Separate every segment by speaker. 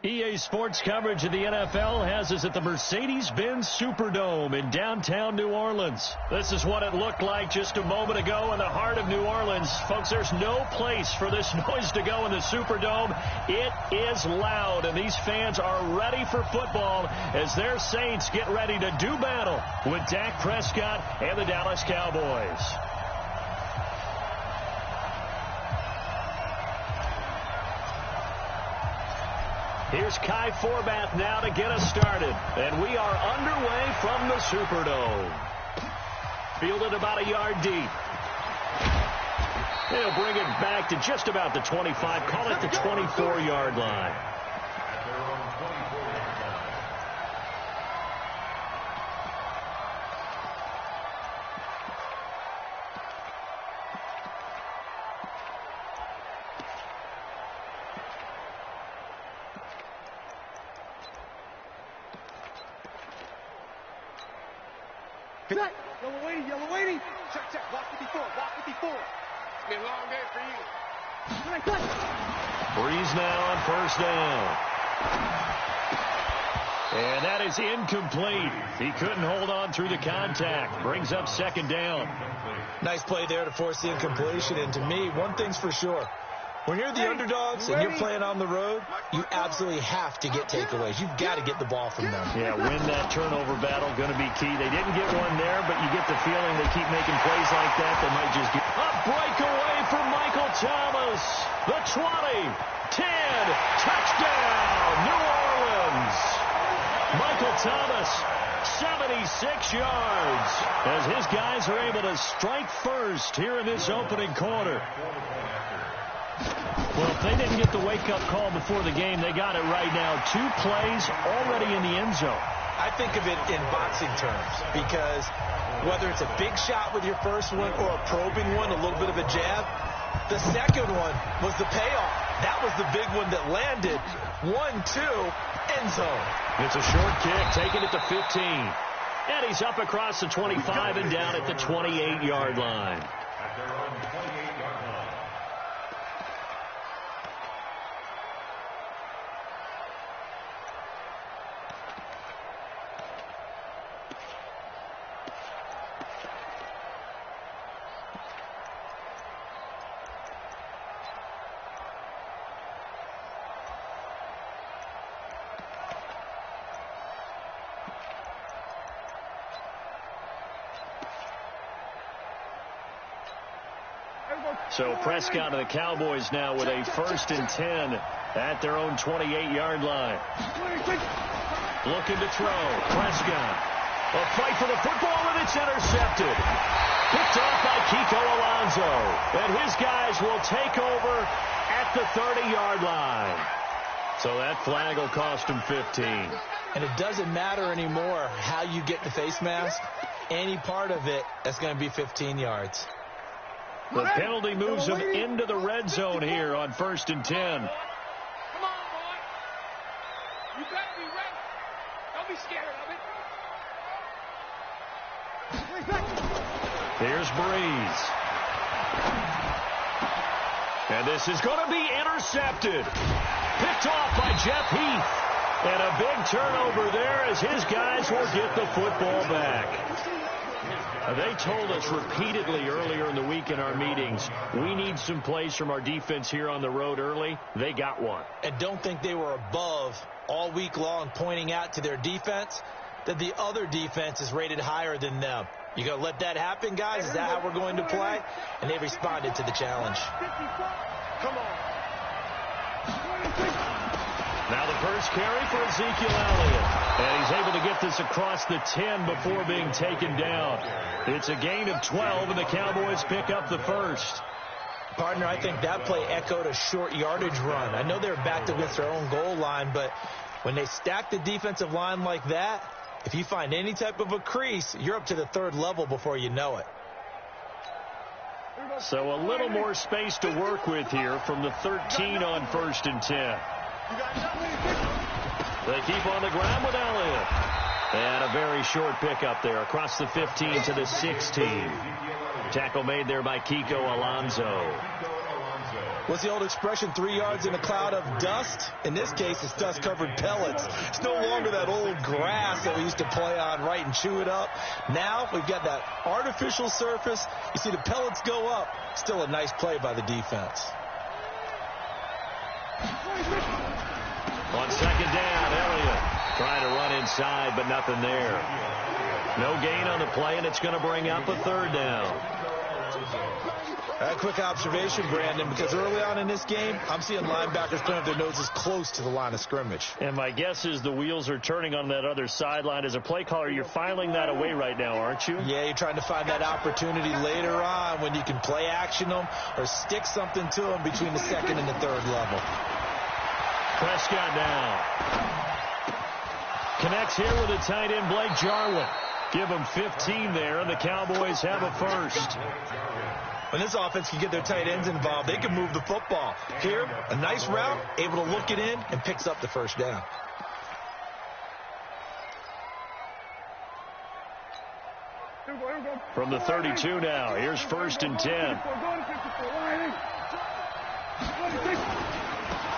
Speaker 1: EA Sports coverage of the NFL has us at the Mercedes-Benz Superdome in downtown New Orleans. This is what it looked like just a moment ago in the heart of New Orleans. Folks, there's no place for this noise to go in the Superdome. It is loud, and these fans are ready for football as their Saints get ready to do battle with Dak Prescott and the Dallas Cowboys. Here's Kai Forbath now to get us started. And we are underway from the Superdome. Fielded about a yard deep. They'll bring it back to just about the 25. Call it the 24-yard line.
Speaker 2: Yellow waiting. Check. Walk 54. It's been a long day for you.
Speaker 1: Breeze now on first down. And that is incomplete. He couldn't hold on through the contact. Brings up second down.
Speaker 3: Nice play there to force the incompletion. And to me, one thing's for sure. When you're the underdogs and you're playing on the road, you absolutely have to get takeaways. You've got to get the ball from them.
Speaker 1: Yeah, win that turnover battle, going to be key. They didn't get one there, but you get the feeling they keep making plays like that. They might just get a breakaway from Michael Thomas. The 20, 10, touchdown, New Orleans. Michael Thomas, 76 yards, as his guys are able to strike first here in this opening quarter. Well, if they didn't get the wake-up call before the game, they got it right now. 2 plays already in the end zone.
Speaker 3: I think of it in boxing terms because whether it's a big shot with your first one or a probing one, a little bit of a jab, the second one was the payoff. That was the big one that landed. 1-2, end zone.
Speaker 1: It's a short kick, taking it to 15. And he's up across the 25 and down at the 28-yard line. So Prescott and the Cowboys now with a 1st and 10 at their own 28-yard line. Looking to throw. Prescott. A fight for the football, and it's intercepted. Picked off by Kiko Alonso. And his guys will take over at the 30-yard line. So that flag will cost him 15.
Speaker 3: And it doesn't matter anymore how you get the face mask. Any part of it, that's going to be 15 yards.
Speaker 1: The penalty moves him into the red zone here on 1st and 10.
Speaker 2: Come on, boy. You better be ready. Don't be scared of it.
Speaker 1: Here's Breeze. And this is going to be intercepted. Picked off by Jeff Heath. And a big turnover there as his guys will get the football back. They told us repeatedly earlier in the week in our meetings, we need some plays from our defense here on the road early. They got one.
Speaker 3: And don't think they were above all week long pointing out to their defense that the other defense is rated higher than them. You going to let that happen, guys? Is that how we're going to play? And they responded to the challenge.
Speaker 2: Come on.
Speaker 1: Now the first carry for Ezekiel Elliott. And he's able to get this across the 10 before being taken down. It's a gain of 12, and the Cowboys pick up the first.
Speaker 3: Partner, I think that play echoed a short yardage run. I know they're backed against their own goal line, but when they stack the defensive line like that, if you find any type of a crease, you're up to the 3rd level before you know it.
Speaker 1: So a little more space to work with here from the 13 on 1st and 10. They keep on the ground with Elliott. And a very short pickup there across the 15 to the 16. Tackle made there by Kiko Alonso.
Speaker 3: What's the old expression, 3 yards in a cloud of dust? In this case, it's dust-covered pellets. It's no longer that old grass that we used to play on, right, and chew it up. Now we've got that artificial surface. You see the pellets go up. Still a nice play by the defense.
Speaker 1: On second down, Elliott trying to run inside, but nothing there. No gain on the play, and it's going to bring up a third down.
Speaker 3: A quick observation, Brandon, because early on in this game, I'm seeing linebackers putting their noses close to the line of scrimmage.
Speaker 1: And my guess is the wheels are turning on that other sideline. As a play caller, you're filing that away right now, aren't you?
Speaker 3: Yeah, you're trying to find that opportunity later on when you can play action them or stick something to them between the second and the third level.
Speaker 1: Prescott now. Connects here with a tight end, Blake Jarwin. Give him 15 there, and the Cowboys have a first.
Speaker 3: When this offense can get their tight ends involved, they can move the football. Here, a nice route, able to look it in, and picks up the first down.
Speaker 1: From the 32 now, here's 1st and 10.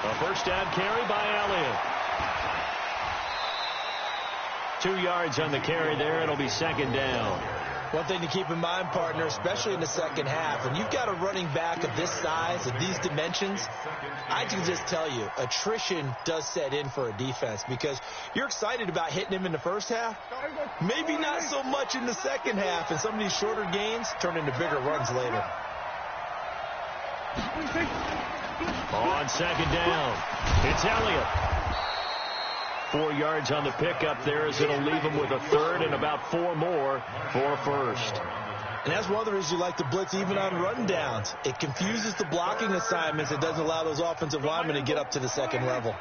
Speaker 1: A first down carry by Elliott. 2 yards on the carry there. It'll be second down.
Speaker 3: One thing to keep in mind, partner, especially in the second half, when you've got a running back of this size, of these dimensions, I can just tell you, attrition does set in for a defense because you're excited about hitting him in the first half. Maybe not so much in the second half, and some of these shorter gains turn into bigger runs later.
Speaker 1: On second down, it's Elliott. 4 yards on the pickup there as it'll leave him with a third and about 4 more for a first.
Speaker 3: And that's one of the reasons you like to blitz even on run downs. It confuses the blocking assignments. It doesn't allow those offensive linemen to get up to the second level.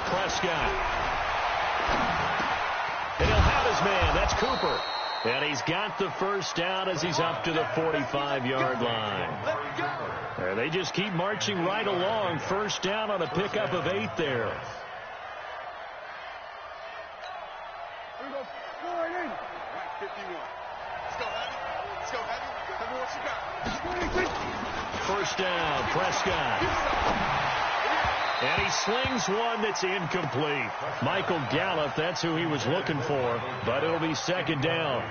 Speaker 1: Prescott. And he'll have his man. That's Cooper. And he's got the first down as he's up to the 45-yard line. And they just keep marching right along. First down on a pickup of 8 there. First down, Prescott. And he slings one that's incomplete. Michael Gallup, that's who he was looking for, but it'll be second down.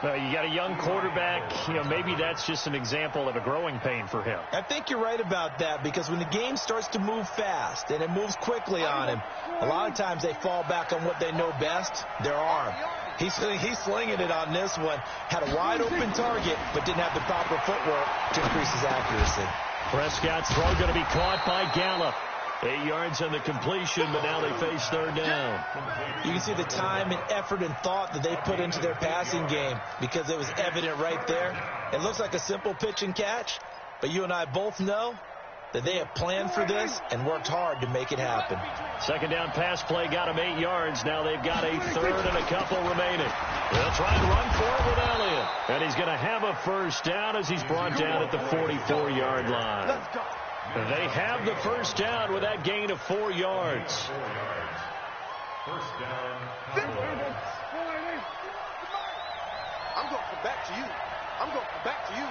Speaker 1: You got a young quarterback, maybe that's just an example of a growing pain for him.
Speaker 3: I think you're right about that because when the game starts to move fast and it moves quickly on him, a lot of times they fall back on what they know best, their arm. He's slinging it on this one, had a wide open target, but didn't have the proper footwork to increase his accuracy.
Speaker 1: Prescott's throw going to be caught by Gallup. 8 yards on the completion, but now they face third down.
Speaker 3: You can see the time and effort and thought that they put into their passing game because it was evident right there. It looks like a simple pitch and catch, but you and I both know that they have planned for this and worked hard to make it happen.
Speaker 1: Second down pass play got them 8 yards. Now they've got a third and a couple remaining. They'll try and run for it with Elliott. And he's going to have a first down as he's brought down at the 44-yard line. They have the first down with that gain of 4 yards.
Speaker 2: First down. I'm going to come back to you. I'm going to come back to you.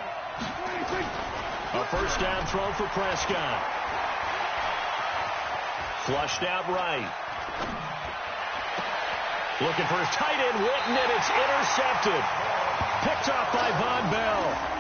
Speaker 1: A first down throw for Prescott. Flushed out right. Looking for his tight end, Witten, and it's intercepted. Picked off by Von Bell.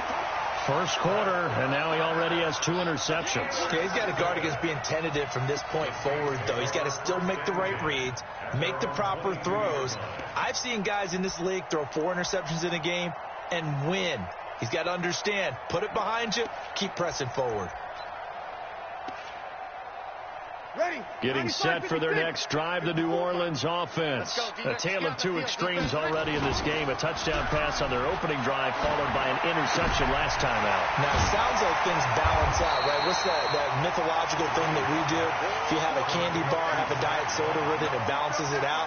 Speaker 1: First quarter, and now he already has 2 interceptions.
Speaker 3: Okay, he's got to guard against being tentative from this point forward, though. He's got to still make the right reads, make the proper throws. I've seen guys in this league throw 4 interceptions in a game and win. He's got to understand, put it behind you, keep pressing forward.
Speaker 1: Getting set for their next drive, the New Orleans offense. A tale of 2 extremes already in this game. A touchdown pass on their opening drive, followed by an interception last time out.
Speaker 3: Now, it sounds like things balance out, right? What's that mythological thing that we do? If you have a candy bar, have a diet soda with it, it balances it out.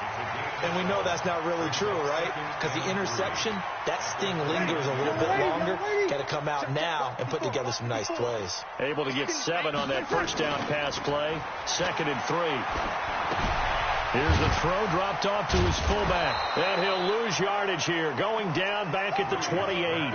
Speaker 3: And we know that's not really true, right? Because the interception, that sting lingers a little bit longer. Got to come out now and put together some nice plays.
Speaker 1: Able to get 7 on that first down pass play. Second and 3. Here's the throw dropped off to his fullback. And he'll lose yardage here, going down back at the 28.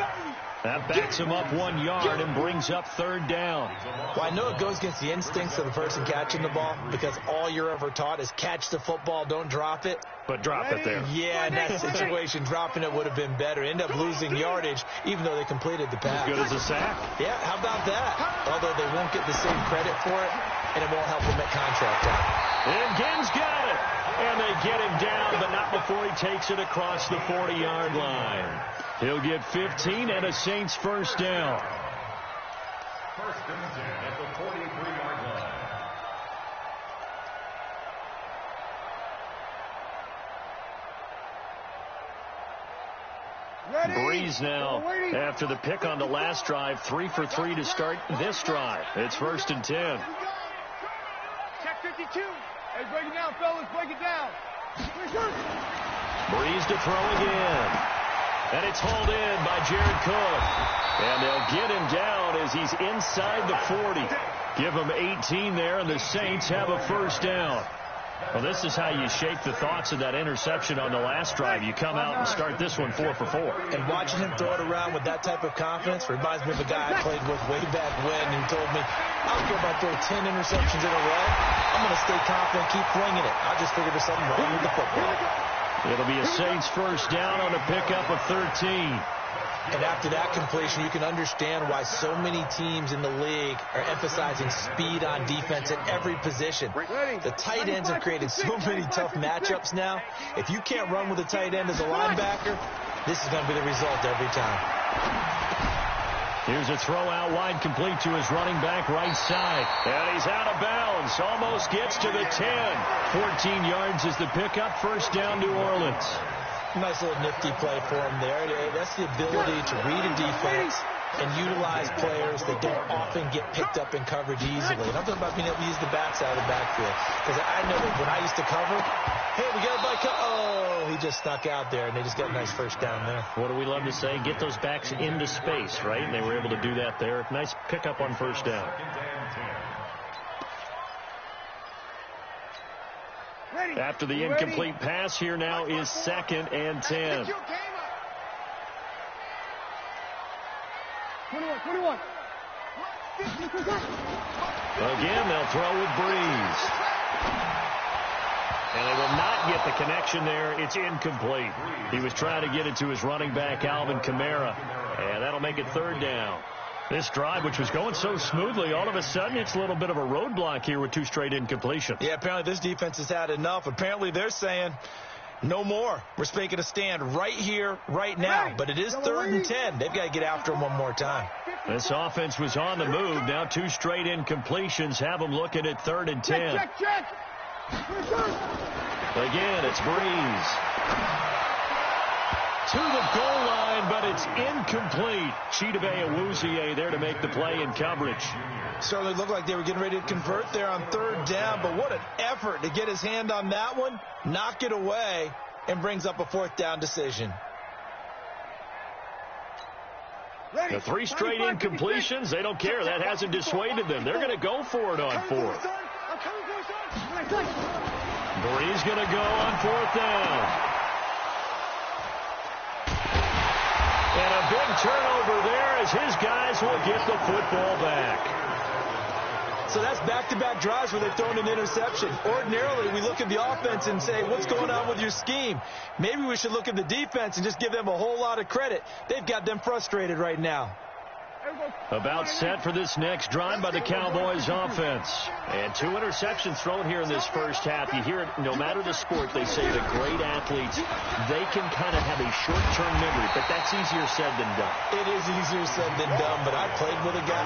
Speaker 1: That backs him up 1 yard and brings up third down.
Speaker 3: Well, I know it goes against the instincts of the person catching the ball because all you're ever taught is catch the football, don't drop it.
Speaker 1: But drop it there.
Speaker 3: Yeah, in that situation, dropping it would have been better. End up losing yardage, even though they completed the pass.
Speaker 1: As good as a sack.
Speaker 3: Yeah, how about that? Although they won't get the same credit for it, and it won't help them at contract time.
Speaker 1: And Ginn's got it. And they get him down, but not before he takes it across the 40-yard line. He'll get 15 and a Saints first down.
Speaker 4: First and 10 at the 43-yard line.
Speaker 1: Breeze now after the pick on the last drive, 3 for 3 to start this drive. It's first and 10.
Speaker 2: Check 52. Hey, break it down, fellas. Break it down.
Speaker 1: Breeze to throw again. And it's hauled in by Jared Cook. And they'll get him down as he's inside the 40. Give him 18 there, and the Saints have a first down. Well, this is how you shape the thoughts of that interception on the last drive. You come out and start this one 4 for 4.
Speaker 3: And watching him throw it around with that type of confidence reminds me of a guy I played with way back when who told me, I don't care if I throw 10 interceptions in a row. I'm going to stay confident, keep flinging it. I just figured there's something wrong with the football.
Speaker 1: It'll be a Saints first down on a pickup of 13.
Speaker 3: And after that completion, you can understand why so many teams in the league are emphasizing speed on defense at every position. The tight ends have created so many tough matchups now. If you can't run with a tight end as a linebacker, this is going to be the result every time.
Speaker 1: Here's a throw out wide, complete to his running back right side. And he's out of bounds. Almost gets to the 10. 14 yards is the pickup. First down, New Orleans.
Speaker 3: Nice little nifty play for him there. That's the ability to read a defense and utilize players that don't often get picked up in coverage easily. And I'm talking about being able to use the backside of the backfield. Because I know that when I used to cover, hey, we got a bike. Oh, he just stuck out there, and they just got a nice first down there.
Speaker 1: What do we love to say? Get those backs into space, right? And they were able to do that there. Nice pickup on first down. After the incomplete pass, here now is second and 10.
Speaker 2: 21.
Speaker 1: Again, they'll throw with Breeze. And they will not get the connection there. It's incomplete. He was trying to get it to his running back, Alvin Kamara. And that'll make it third down. This drive, which was going so smoothly, all of a sudden it's a little bit of a roadblock here with 2 straight incompletions.
Speaker 3: Yeah, apparently this defense has had enough. Apparently they're saying, no more. We're making a stand right here, right now. But it is third and 10. They've got to get after him one more time.
Speaker 1: This offense was on the move. Now 2 straight incompletions have them looking at third and 10.
Speaker 2: Check.
Speaker 1: Again, it's Breeze. To the goal line, but it's incomplete. Chidobe Awuzie there to make the play in coverage.
Speaker 3: Certainly looked like they were getting ready to convert there on third down, but what an effort to get his hand on that one, knock it away, and brings up a fourth down decision.
Speaker 1: The 3 straight incompletions, they don't care. That hasn't dissuaded them. They're going to go for it on fourth. Breeze going to go on fourth down. And a big turnover there as his guys will get the football back.
Speaker 3: So that's back-to-back drives where they've thrown an interception. Ordinarily, we look at the offense and say, what's going on with your scheme? Maybe we should look at the defense and just give them a whole lot of credit. They've got them frustrated right now.
Speaker 1: About set for this next drive by the Cowboys offense. And 2 interceptions thrown here in this first half. You hear it, no matter the sport, they say the great athletes, they can kind of have a short-term memory, but that's easier said than done.
Speaker 3: It is easier said than done, but I played with a guy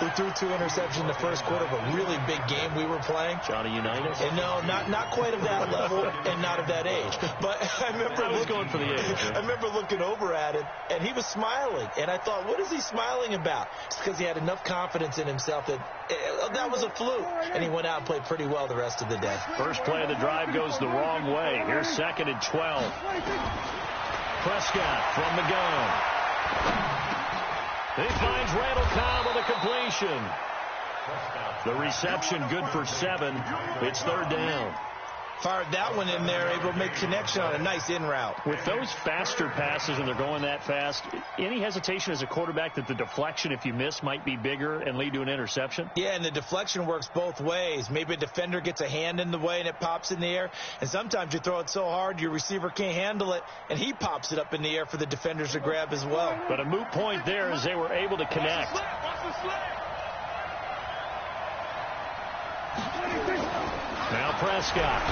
Speaker 3: who threw 2 interceptions in the first quarter of a really big game we were playing.
Speaker 1: Johnny Unitas?
Speaker 3: And no, not quite of that level and not of that age. But I remember
Speaker 1: going for the age.
Speaker 3: I remember looking over at him, and he was smiling. And I thought, what is he smiling about? It's because he had enough confidence in himself that that was a fluke. And he went out and played pretty well the rest of the day.
Speaker 1: First play of the drive goes the wrong way. Here's second and 12. Prescott from the gun. He finds Randall Cobb with a completion. The reception good for 7. It's third down.
Speaker 3: Fired that one in there, able to make connection on a nice in route.
Speaker 1: With those faster passes when they're going that fast, any hesitation as a quarterback that the deflection, if you miss, might be bigger and lead to an interception?
Speaker 3: Yeah, and the deflection works both ways. Maybe a defender gets a hand in the way and it pops in the air, and sometimes you throw it so hard your receiver can't handle it, and he pops it up in the air for the defenders to grab as well.
Speaker 1: But a moot point there as they were able to connect. Now Prescott.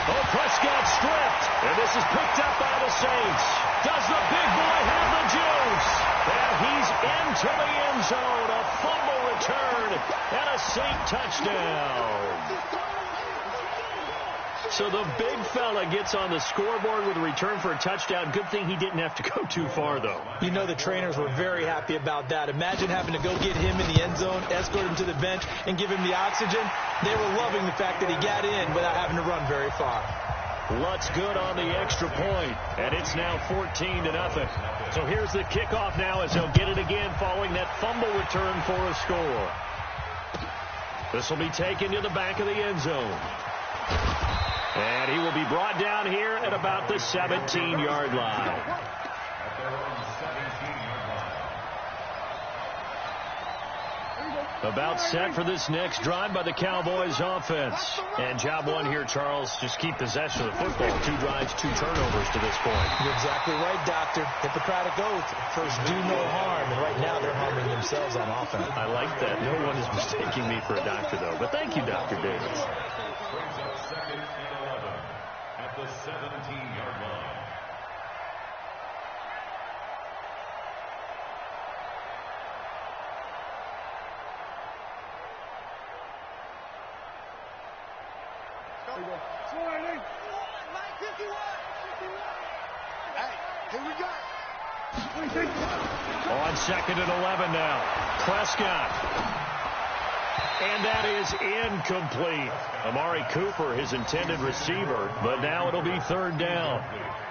Speaker 1: Oh, Prescott stripped. And this is picked up by the Saints. Does the big boy have the juice? And he's into the end zone. A fumble return and a Saint touchdown. So the big fella gets on the scoreboard with a return for a touchdown. Good thing he didn't have to go too far, though.
Speaker 3: You know the trainers were very happy about that. Imagine having to go get him in the end zone, escort him to the bench, and give him the oxygen. They were loving the fact that he got in without having to run very far.
Speaker 1: Lutz good on the extra point, and it's now 14-0. So here's the kickoff now as they'll get it again following that fumble return for a score. This will be taken to the back of the end zone. And he will be brought down here at about the 17-yard line. About set for this next drive by the Cowboys offense. And job one here, Charles, just keep possession of the football. 2 drives, 2 turnovers to this point.
Speaker 3: You're exactly right, Doctor. Hippocratic oath. First, do no harm. And right now, they're harming themselves on offense.
Speaker 1: I like that. No one is mistaking me for a doctor, though. But thank you, Dr. Davis.
Speaker 4: Brings up 2nd and 11 at the 17-yard line.
Speaker 2: Hey, here we go.
Speaker 1: On 2nd and 11 now. Prescott. And that is incomplete. Amari Cooper, his intended receiver, but now it'll be 3rd down.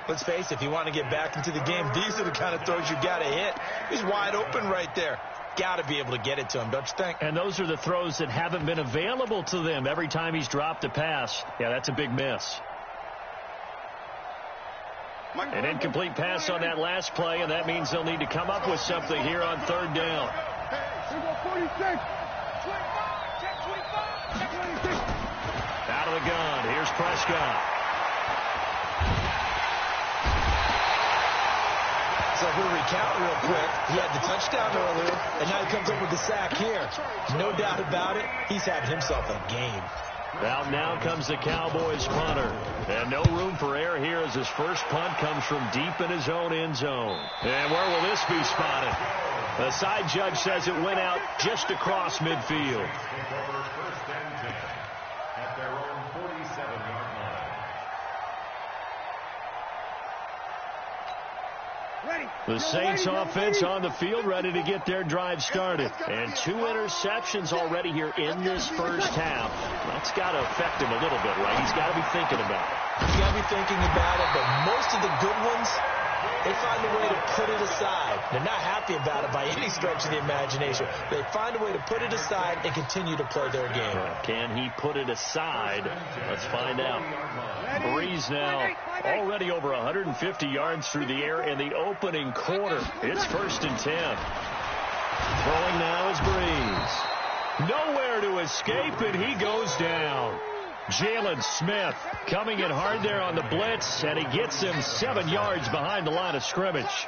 Speaker 3: Let's face it, if you want to get back into the game, these are the kind of throws you got to hit. He's wide open right there. Got to be able to get it to him, don't you think?
Speaker 1: And those are the throws that haven't been available to them every time he's dropped a pass. Yeah, that's a big miss. An incomplete pass on that last play, and that means they'll need to come up with something here on 3rd down. Out of the gun. Here's Prescott.
Speaker 3: So if we recount real quick, he had the touchdown earlier, and now he comes up with the sack here. No doubt about it, he's having himself a game.
Speaker 1: Out now comes the Cowboys punter. And no room for error here as his first punt comes from deep in his own end zone. And where will this be spotted? The side judge says it went out just across midfield.
Speaker 4: At their own 47-yard line.
Speaker 1: The Saints offense on the field ready to get their drive started. And 2 interceptions already here in this first half. That's got to affect him a little bit, right? He's got to be thinking about it.
Speaker 3: He's got to be thinking about it, but most of the good ones, they find a way to put it aside. They're not happy about it by any stretch of the imagination. They find a way to put it aside and continue to play their game.
Speaker 1: Can he put it aside? Let's find out. Breeze now already over 150 yards through the air in the opening quarter. It's 1st and 10. Throwing now is Breeze. Nowhere to escape, and he goes down. Jalen Smith coming in hard there on the blitz, and he gets him 7 yards behind the line of scrimmage.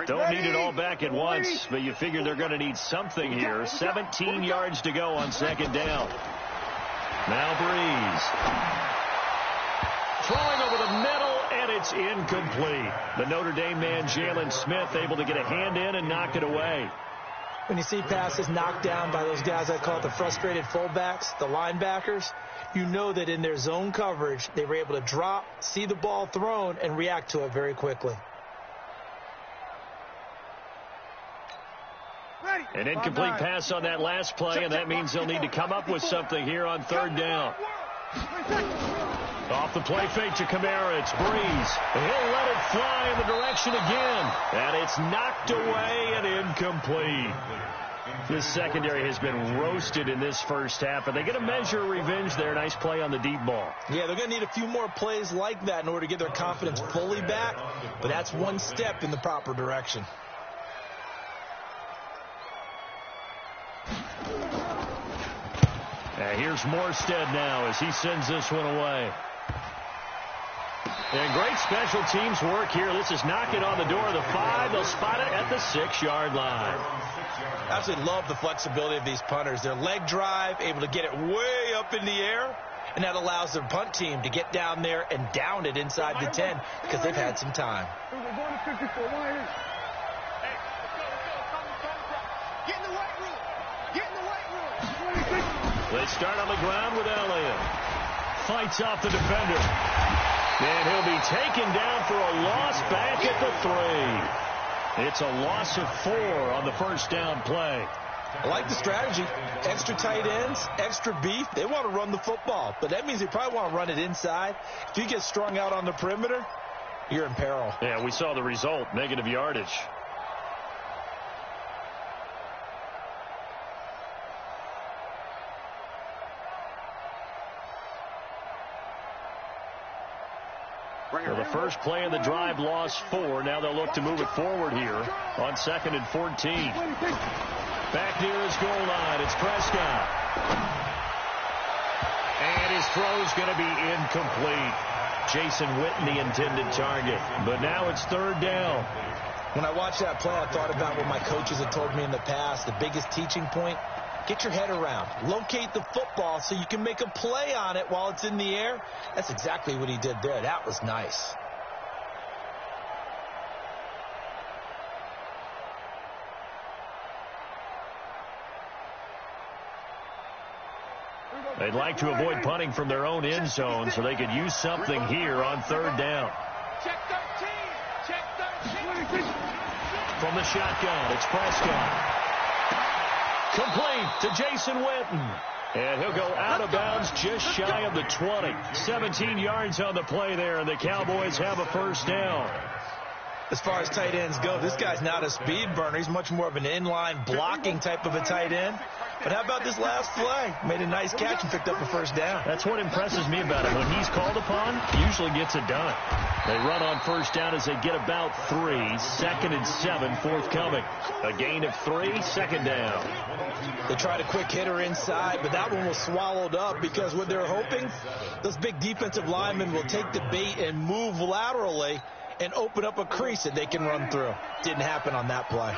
Speaker 1: Don't need it all back at once, but you figure they're going to need something here. 17 yards to go on 2nd down. Now Breeze. Throwing over the middle, and it's incomplete. The Notre Dame man, Jalen Smith, able to get a hand in and knock it away.
Speaker 3: When you see passes knocked down by those guys I call it the frustrated fullbacks, the linebackers, you know that in their zone coverage, they were able to drop, see the ball thrown, and react to it very quickly.
Speaker 1: An incomplete pass on that last play, and that means they'll need to come up with something here on 3rd down. Off the play fake to Kamara. It's Breeze. He'll let it fly in the direction again. And it's knocked away and incomplete. This secondary has been roasted in this first half. Are they going to measure revenge there? Nice play on the deep ball.
Speaker 3: Yeah, they're going to need a few more plays like that in order to get their confidence fully back. But that's one step in the proper direction.
Speaker 1: Here's Morstead now as he sends this one away. And great special teams work here. This is knocking on the door of the 5. They'll spot it at the 6-yard line.
Speaker 3: I absolutely love the flexibility of these punters. Their leg drive, able to get it way up in the air, and that allows their punt team to get down there and down it inside the 10 because they've had some time.
Speaker 1: They start on the ground with Elliott. Fights off the defender. And he'll be taken down for a loss back at the 3. It's a loss of 4 on the first down play.
Speaker 3: I like the strategy. Extra tight ends, extra beef. They want to run the football, but that means they probably want to run it inside. If you get strung out on the perimeter, you're in peril.
Speaker 1: Yeah, we saw the result, negative yardage. So the first play of the drive lost 4. Now they'll look to move it forward here on 2nd and 14. Back near his goal line, it's Prescott. And his throw's going to be incomplete. Jason Witten, the intended target. But now it's 3rd down.
Speaker 3: When I watched that play, I thought about what my coaches had told me in the past. The biggest teaching point, get your head around. Locate the football so you can make a play on it while it's in the air. That's exactly what he did there. That was nice.
Speaker 1: They'd like to avoid punting from their own end zone so they could use something here on 3rd down.
Speaker 2: Check 13. Check 13.
Speaker 1: From the shotgun, it's Prescott. Complete to Jason Witten. And he'll go out of bounds just shy of the 20. 17 yards on the play there, and the Cowboys have a first down.
Speaker 3: As far as tight ends go, this guy's not a speed burner. He's much more of an inline blocking type of a tight end. But how about this last play? Made a nice catch and picked up a first down.
Speaker 1: That's what impresses me about him. When he's called upon, he usually gets it done. They run on first down as they get about 3. 2nd and 7 forthcoming. A gain of 3, 2nd down.
Speaker 3: They tried a quick hitter inside, but that one was swallowed up because what they're hoping, those big defensive linemen will take the bait and move laterally and open up a crease that they can run through. Didn't happen on that play.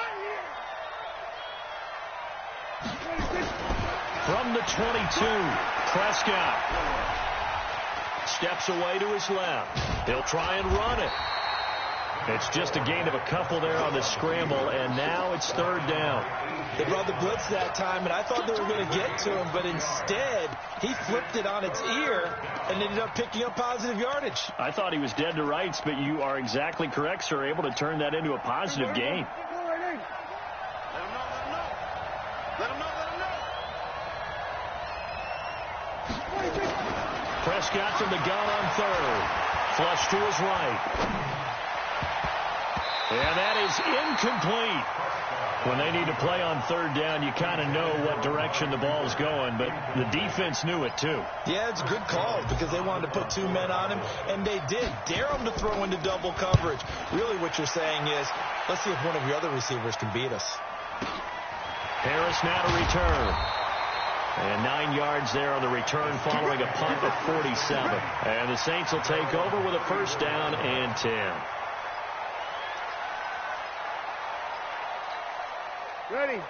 Speaker 1: From the 22, Prescott steps away to his left. He'll try and run it. It's just a gain of a couple there on the scramble, and now it's 3rd down.
Speaker 3: They brought the blitz that time, and I thought they were going to get to him, but instead he flipped it on its ear and ended up picking up positive yardage.
Speaker 1: I thought he was dead to rights, but you are exactly correct, sir, able to turn that into a positive gain. Prescott from the gun on 3rd. Flush to his right. And that is incomplete. When they need to play on 3rd down, you kind of know what direction the ball's going, but the defense knew it too.
Speaker 3: Yeah, it's a good call because they wanted to put 2 men on him, and they did. Dare him to throw into double coverage. Really what you're saying is, let's see if one of your other receivers can beat us.
Speaker 1: Harris now to return. And 9 yards there on the return following a punt at 47. And the Saints will take over with a first down and 10.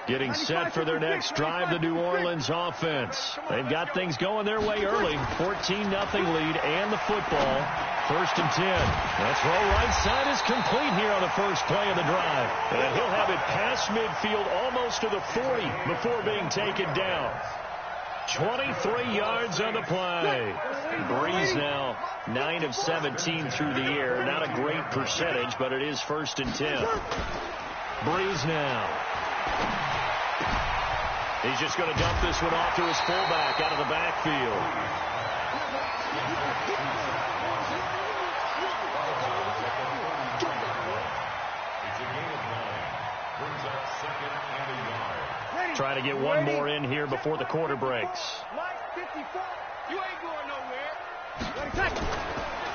Speaker 1: Getting set for their next drive, the New Orleans offense. They've got things going their way early. 14-0 lead and the football. 1st and 10. That throw right side is complete here on the first play of the drive. And he'll have it past midfield almost to the 40 before being taken down. 23 yards on the play. Breeze now 9 of 17 through the air. Not a great percentage, but it is 1st and 10. Breeze now. He's just going to dump this one off to his fullback out of the backfield. Trying to get one more in here before the quarter breaks.
Speaker 2: You ain't going nowhere.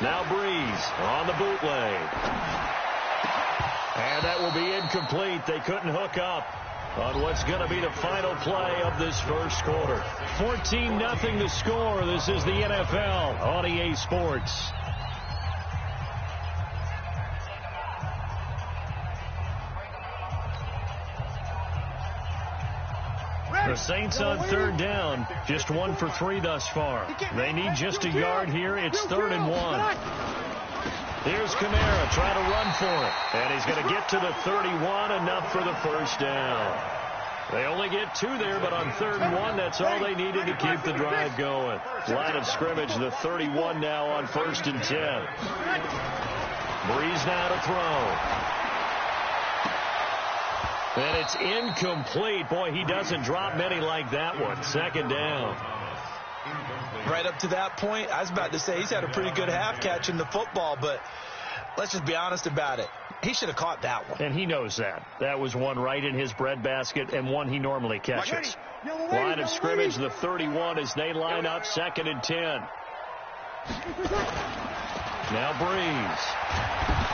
Speaker 1: Now Breeze on the bootleg. And that will be incomplete. They couldn't hook up on what's going to be the final play of this first quarter. 14-0 the score. This is the NFL on EA Sports. The Saints on third down, just 1 for 3 thus far. They need just a yard here. It's 3rd and 1. Here's Kamara trying to run for it. And he's going to get to the 31, enough for the first down. They only get 2 there, but on 3rd and 1, that's all they needed to keep the drive going. Line of scrimmage, the 31 now on 1st and 10. Breeze now to throw. And it's incomplete. Boy, he doesn't drop many like that one. 2nd down.
Speaker 3: Right up to that point, I was about to say he's had a pretty good half catching the football, but let's just be honest about it. He should have caught that one.
Speaker 1: And he knows that. That was one right in his breadbasket and one he normally catches. Line of scrimmage, the 31 as they line up 2nd and 10. Now Breeze.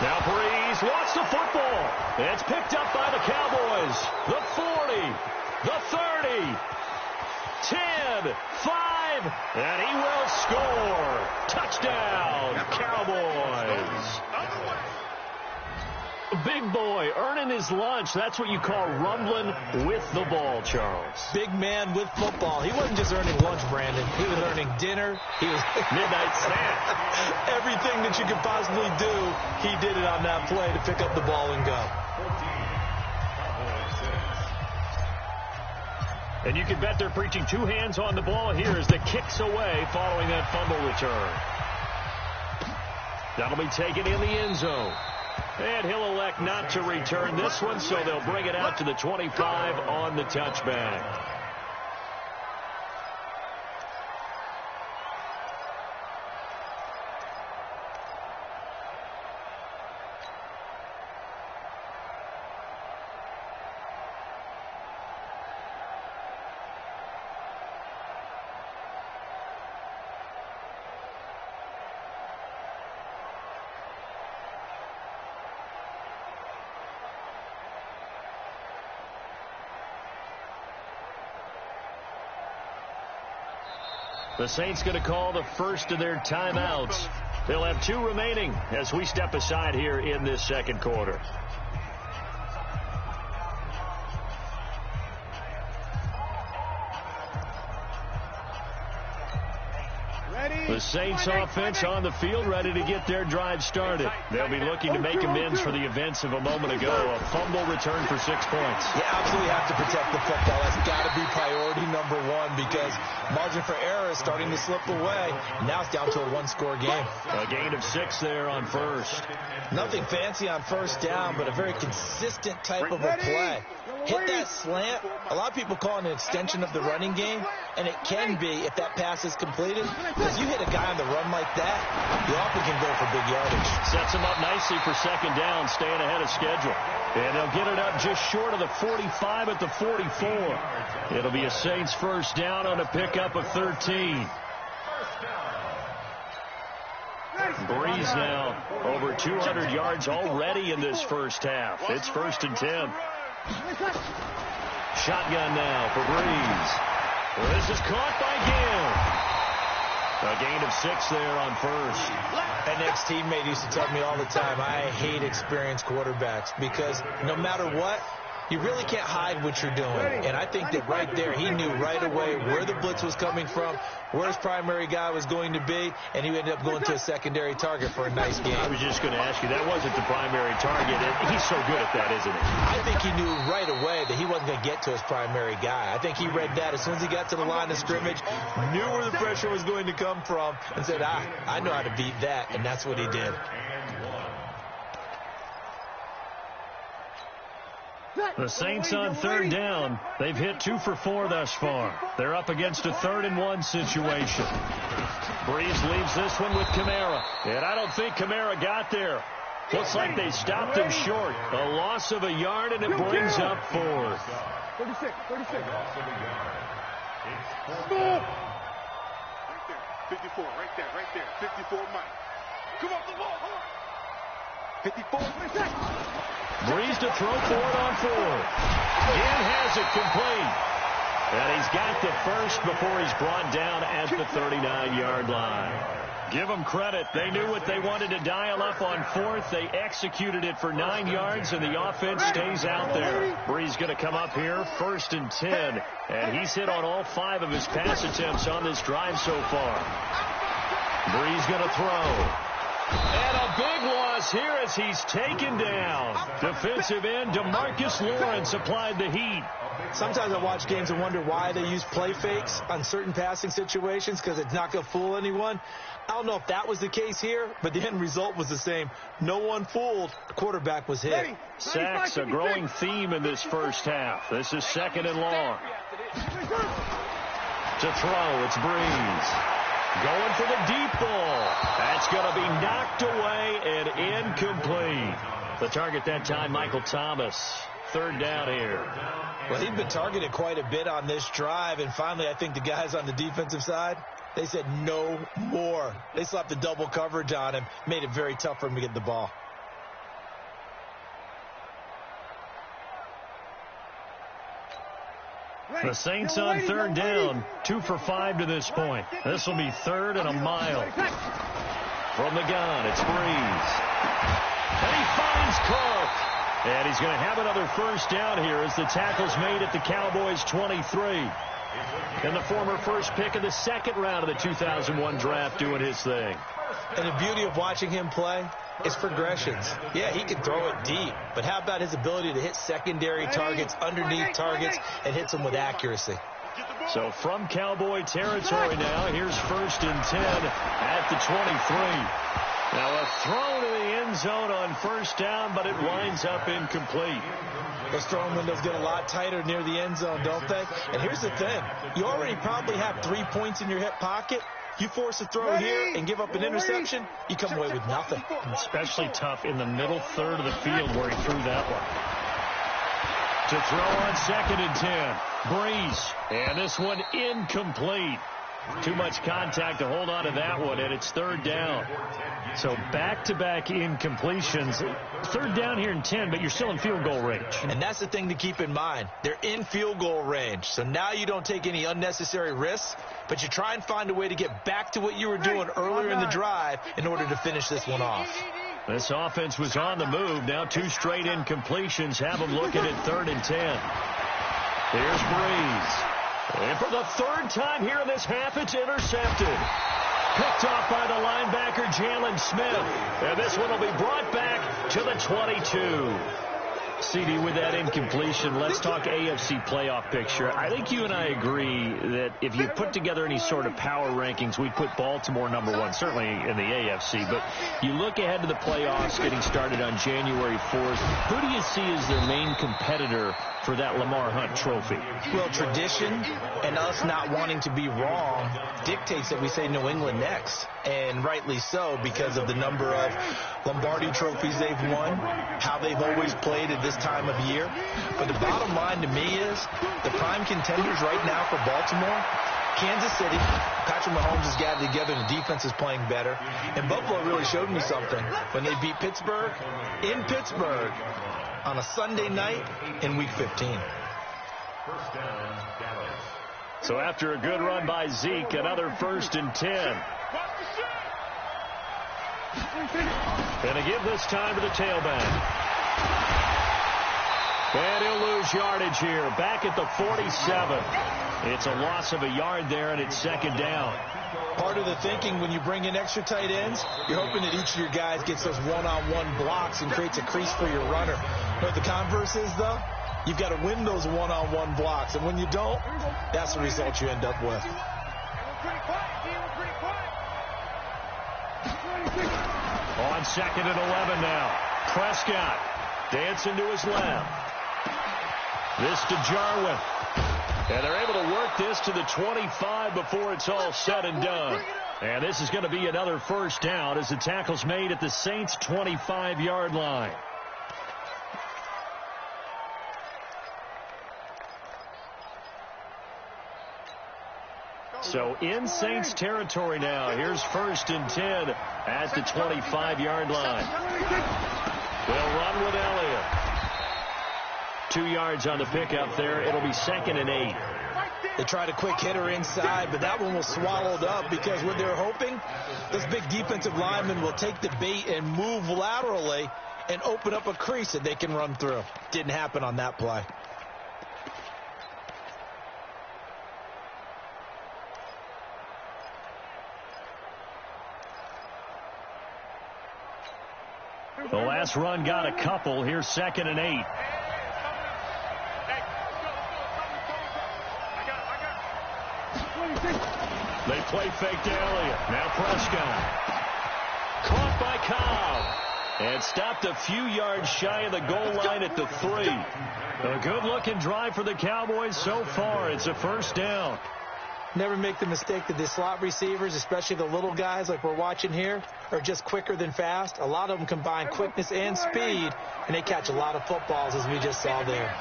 Speaker 1: Now Breeze wants the football. It's picked up by the Cowboys. The 40, the 30, 10, 5, and he will score. Touchdown, Cowboys. Big boy earning his lunch. That's what you call rumbling with the ball, Charles.
Speaker 3: Big man with football. He wasn't just earning lunch, Brandon. He was earning dinner. He was
Speaker 1: midnight snack.
Speaker 3: Everything that you could possibly do, he did it on that play to pick up the ball and go.
Speaker 1: And you can bet they're preaching 2 hands on the ball here as the kicks away following that fumble return. That'll be taken in the end zone. And he'll elect not to return this one, so they'll bring it out to the 25 on the touchback. The Saints going to call the first of their timeouts. They'll have 2 remaining as we step aside here in this 2nd quarter. The Saints offense on the field, ready to get their drive started. They'll be looking to make amends for the events of a moment ago. A fumble return for 6 points.
Speaker 3: You absolutely have to protect the football. That's got to be priority number 1 because margin for error is starting to slip away. Now it's down to a 1-score game.
Speaker 1: A gain of 6 there on first.
Speaker 3: Nothing fancy on first down, but a very consistent type of a play. Hit that slant. A lot of people call it an extension of the running game, and it can be if that pass is completed. Because you hit a guy on the run like that, you often can go for big yardage.
Speaker 1: Sets him up nicely for 2nd down, staying ahead of schedule. And they'll get it up just short of the 45 at the 44. It'll be a Saints first down on a pickup of 13. Breeze now over 200 yards already in this first half. It's 1st and 10. Shotgun now for Breeze. This is caught by Gill. A gain of 6 there on first.
Speaker 3: An ex-teammate used to tell me all the time, I hate experienced quarterbacks because no matter what, you really can't hide what you're doing. And I think that right there, he knew right away where the blitz was coming from, where his primary guy was going to be, and he ended up going to a secondary target for a nice game.
Speaker 1: I was just going to ask you, that wasn't the primary target. He's so good at that, isn't he?
Speaker 3: I think he knew right away that he wasn't going to get to his primary guy. I think he read that as soon as he got to the line of scrimmage, knew where the pressure was going to come from, and said, I know how to beat that, and that's what he did.
Speaker 1: The Saints on third down. They've hit 2 for 4 thus far. They're up against a 3rd-and-1 situation. Breeze leaves this one with Kamara. And I don't think Kamara got there. Looks like they stopped him short. A loss of a yard, and it brings up 4th.
Speaker 2: 36.
Speaker 4: Loss of a yard. It's 4th
Speaker 2: Right
Speaker 4: down.
Speaker 2: there. 54. Right there. 54, Mike. Come on, the ball. Hold on. 54.
Speaker 1: Breeze to throw for it on 4th. Again has it complete. And he's got the first before he's brought down at the 39-yard line. Give them credit. They knew what they wanted to dial up on 4th. They executed it for 9 yards, and the offense stays out there. Breeze going to come up here, 1st and 10. And he's hit on all 5 of his pass attempts on this drive so far. Breeze going to throw. And a big loss here as he's taken down. Defensive end DeMarcus Lawrence applied the heat.
Speaker 3: Sometimes I watch games and wonder why they use play fakes on certain passing situations, because it's not going to fool anyone. I don't know if that was the case here, but the end result was the same. No one fooled. The quarterback was hit.
Speaker 1: Sacks a growing theme in this first half. This is 2nd and long. To throw, it's Breeze. Going for the deep ball. That's going to be knocked away and incomplete. The target that time, Michael Thomas. 3rd down here.
Speaker 3: Well, he'd been targeted quite a bit on this drive, and finally I think the guys on the defensive side, they said no more. They slapped the double coverage on him, made it very tough for him to get the ball.
Speaker 1: The Saints on 3rd down, 2 for 5 to this point. This will be 3rd and a mile. From the gun, it's Breeze. And he finds Cook. And he's going to have another first down here as the tackle's made at the Cowboys' 23. And the former first pick of the 2nd round of the 2001 draft doing his thing.
Speaker 3: And the beauty of watching him play is progressions. Yeah, he can throw it deep, but how about his ability to hit secondary targets, underneath targets, and hits them with accuracy?
Speaker 1: So from Cowboy territory now, here's 1st and 10 at the 23. Now a throw to the end zone on 1st down, but it winds up incomplete.
Speaker 3: Those throwing windows get a lot tighter near the end zone, don't they? And here's the thing. You already probably have 3 points in your hip pocket. You force a throw here and give up an interception, you come away with nothing.
Speaker 1: Especially tough in the middle 3rd of the field where he threw that one. To throw on 2nd and 10. Breeze. And this one incomplete. Too much contact to hold on to that one, and it's 3rd down. So back-to-back incompletions. 3rd down here in 10, but you're still in field goal range.
Speaker 3: And that's the thing to keep in mind. They're in field goal range. So now you don't take any unnecessary risks, but you try and find a way to get back to what you were doing earlier in the drive in order to finish this one off.
Speaker 1: This offense was on the move. Now 2 straight incompletions have them looking at 3rd and 10. Here's Breeze. And for the 3rd time here in this half, it's intercepted. Picked off by the linebacker, Jalen Smith. And this one will be brought back to the 22. CD, with that incompletion, let's talk AFC playoff picture. I think you and I agree that if you put together any sort of power rankings, we'd put Baltimore #1, certainly in the AFC. But you look ahead to the playoffs getting started on January 4th. Who do you see as their main competitor for that Lamar Hunt trophy?
Speaker 3: Well, tradition and us not wanting to be wrong dictates that we say New England next. And rightly so, because of the number of Lombardi trophies they've won, how they've always played at this time of year. But the bottom line to me is the prime contenders right now for Baltimore, Kansas City. Patrick Mahomes has gathered together and the defense is playing better. And Buffalo really showed me something when they beat Pittsburgh in Pittsburgh on a Sunday night in Week 15.
Speaker 4: First down, Dallas.
Speaker 1: So after a good run by Zeke, another 1st and 10. And to give this time to the tailback. And he'll lose yardage here. Back at the 47. It's a loss of a yard there, and it's 2nd down.
Speaker 3: Part of the thinking when you bring in extra tight ends, you're hoping that each of your guys gets those one-on-one blocks and creates a crease for your runner. But the converse is, though, you've got to win those one-on-one blocks. And when you don't, that's the result you end up with.
Speaker 1: On 2nd and 11 now. Prescott dancing to his left. This to Jarwin. And they're able to work this to the 25 before it's all said and done. And this is going to be another first down as the tackle's made at the Saints' 25-yard line. So in Saints territory now. Here's 1st and 10 at the 25-yard line. They'll run with Elliott. 2 yards on the pickup there. It'll be 2nd and 8.
Speaker 3: They tried a quick hitter inside, but that one was swallowed up because what they're hoping, this big defensive lineman will take the bait and move laterally and open up a crease that they can run through. Didn't happen on that play.
Speaker 1: The last run got a couple. Here's 2nd and 8. They play fake to Elliott. Now Prescott. Caught by Cobb. And stopped a few yards shy of the goal line at the 3. A good-looking drive for the Cowboys so far. It's a first down.
Speaker 3: Never make the mistake that the slot receivers, especially the little guys like we're watching here, are just quicker than fast. A lot of them combine quickness and speed, and they catch a lot of footballs, as we just saw there.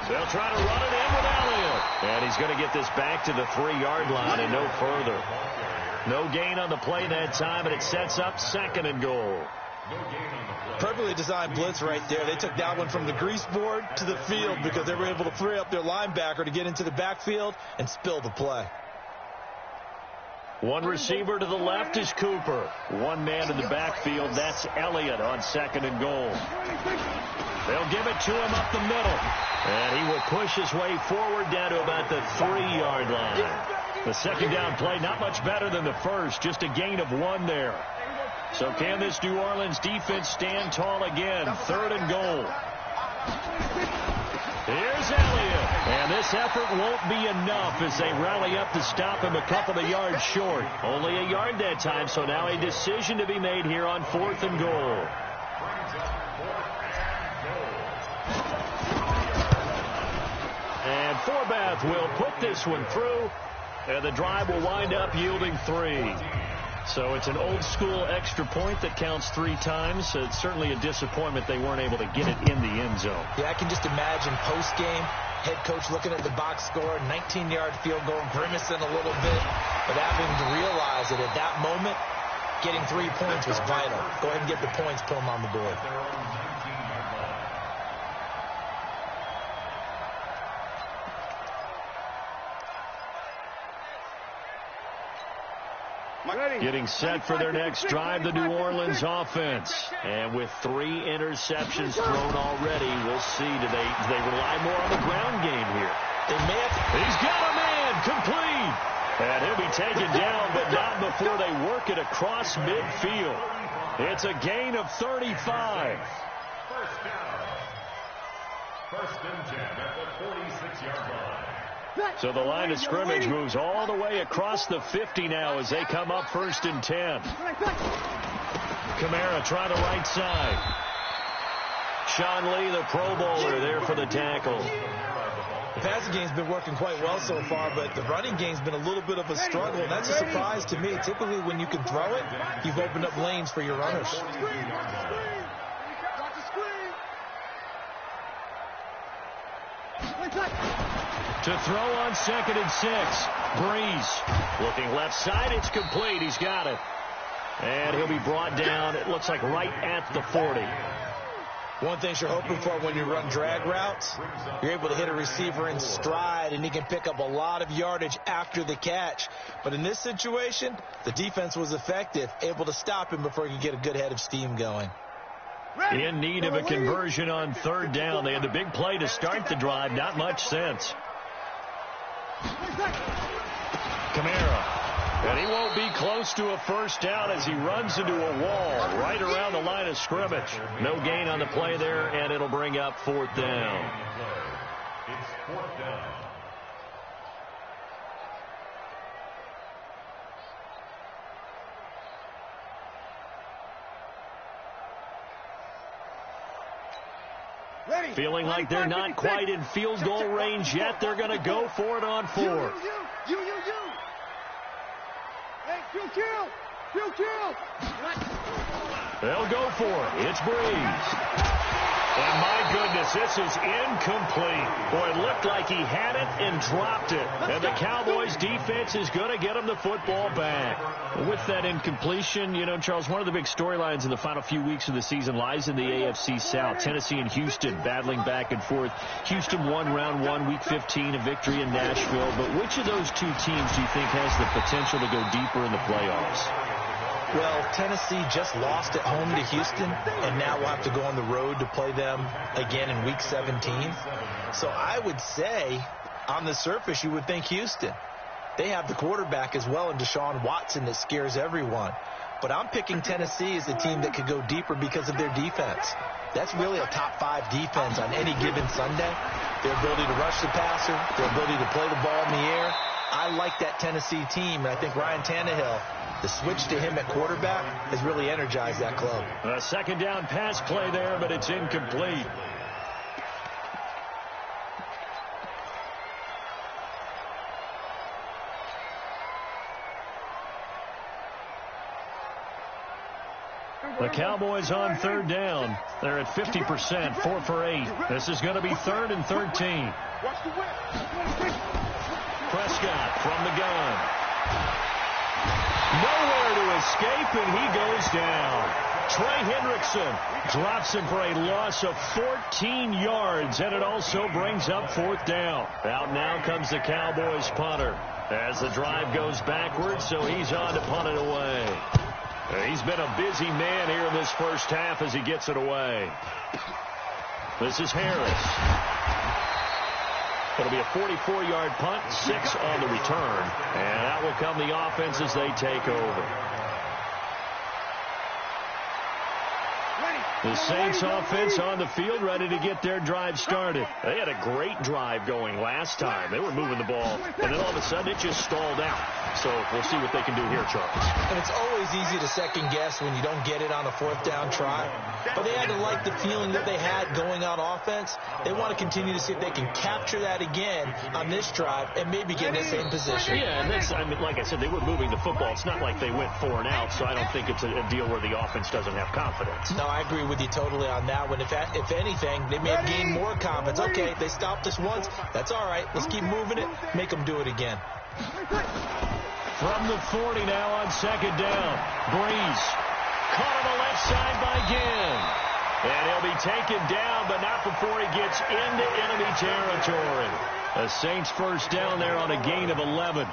Speaker 1: They'll try to run it in with Elliott. And he's going to get this back to the 3-yard line and no further. No gain on the play that time, and it sets up 2nd and goal.
Speaker 3: Perfectly designed blitz right there. They took that one from the grease board to the field because they were able to free up their linebacker to get into the backfield and spill the play.
Speaker 1: One receiver to the left is Cooper. One man in the backfield, that's Elliott on 2nd and goal. They'll give it to him up the middle. And he will push his way forward down to about the 3-yard line. The second down play, not much better than the first, just a gain of 1 there. So can this New Orleans defense stand tall again? 3rd and goal. Here's Elliott. And this effort won't be enough as they rally up to stop him a couple of yards short. Only a yard that time, so now a decision to be made here on 4th and goal. And Forbath will put this one through, and the drive will wind up yielding 3. So it's an old-school extra point that counts 3 times. So it's certainly a disappointment they weren't able to get it in the end zone.
Speaker 3: Yeah, I can just imagine post-game, head coach looking at the box score, 19-yard field goal, grimacing a little bit, but having to realize that at that moment, getting 3 points was vital. Go ahead and get the points, put them on the board.
Speaker 1: Getting set for their next drive, the New Orleans offense. And with 3 interceptions thrown already, we'll see. Do they rely more on the ground game here?
Speaker 3: They may have.
Speaker 1: He's got a man complete. And he'll be taken down, but not before they work it across midfield. It's a gain of 35.
Speaker 4: First down. 1st and 10 at the 46-yard line.
Speaker 1: So the line of scrimmage moves all the way across the 50 now as they come up 1st and 10. Kamara try the right side. Sean Lee, the Pro Bowler, there for the tackle.
Speaker 3: The passing game's been working quite well so far, but the running game's been a little bit of a struggle. That's a surprise to me. Typically, when you can throw it, you've opened up lanes for your runners.
Speaker 1: To throw on 2nd and 6. Breeze looking left side. It's complete. He's got it. And he'll be brought down, it looks like, right at the 40.
Speaker 3: One thing you're hoping for when you run drag routes, you're able to hit a receiver in stride, and he can pick up a lot of yardage after the catch. But in this situation, the defense was effective, able to stop him before he could get a good head of steam going.
Speaker 1: In need of a conversion on 3rd down. They had the big play to start the drive. Not much sense. Kamara. And he won't be close to a first down as he runs into a wall right around the line of scrimmage. No gain on the play there, and it'll bring up 4th down.
Speaker 4: It's 4th down.
Speaker 1: Feeling like they're not quite in field goal range yet. They're going to go for it on 4. They'll go for it. It's Breeze. And my goodness, this is incomplete. Boy, it looked like he had it and dropped it. And the Cowboys defense is going to get him the football back. With that incompletion, you know, Charles, one of the big storylines in the final few weeks of the season lies in the AFC South. Tennessee and Houston battling back and forth. Houston won round 1, week 15, a victory in Nashville. But which of those two teams do you think has the potential to go deeper in the playoffs?
Speaker 3: Well, Tennessee just lost at home to Houston, and now we'll have to go on the road to play them again in Week 17. So I would say, on the surface, you would think Houston. They have the quarterback as well in Deshaun Watson that scares everyone. But I'm picking Tennessee as a team that could go deeper because of their defense. That's really a top 5 defense on any given Sunday. Their ability to rush the passer, their ability to play the ball in the air. I like that Tennessee team, and I think Ryan Tannehill, the switch to him at quarterback has really energized that club.
Speaker 1: A second down pass play there, but it's incomplete. The Cowboys on 3rd down. They're at 50%, 4 for 8. This is going to be 3rd and 13. Prescott from the gun. Nowhere to escape, and he goes down. Trey Hendrickson drops him for a loss of 14 yards, and it also brings up 4th down. Out now comes the Cowboys punter as the drive goes backwards, so he's on to punt it away. He's been a busy man here in this first half as he gets it away. This is Harris. It'll be a 44-yard punt, 6 on the return. And out will come the offense as they take over. The Saints offense on the field ready to get their drive started. They had a great drive going last time. They were moving the ball, and then all of a sudden it just stalled out. So we'll see what they can do here, Charles.
Speaker 3: And it's always easy to second guess when you don't get it on a 4th down try. But they had to like the feeling that they had going on offense. They want to continue to see if they can capture that again on this drive and maybe get in the same position.
Speaker 1: Yeah, and that's, I mean, like I said, they were moving the football. It's not like they went 4 and out, so I don't think it's a deal where the offense doesn't have confidence.
Speaker 3: No, I agree with you totally on that one. If anything, they may have gained more confidence. Okay, they stopped us once. That's all right. Let's keep moving it. Make them do it again.
Speaker 1: From the 40 now on 2nd down. Breeze caught on the left side by Ginn. And he'll be taken down, but not before he gets into enemy territory. The Saints first down there on a gain of 11.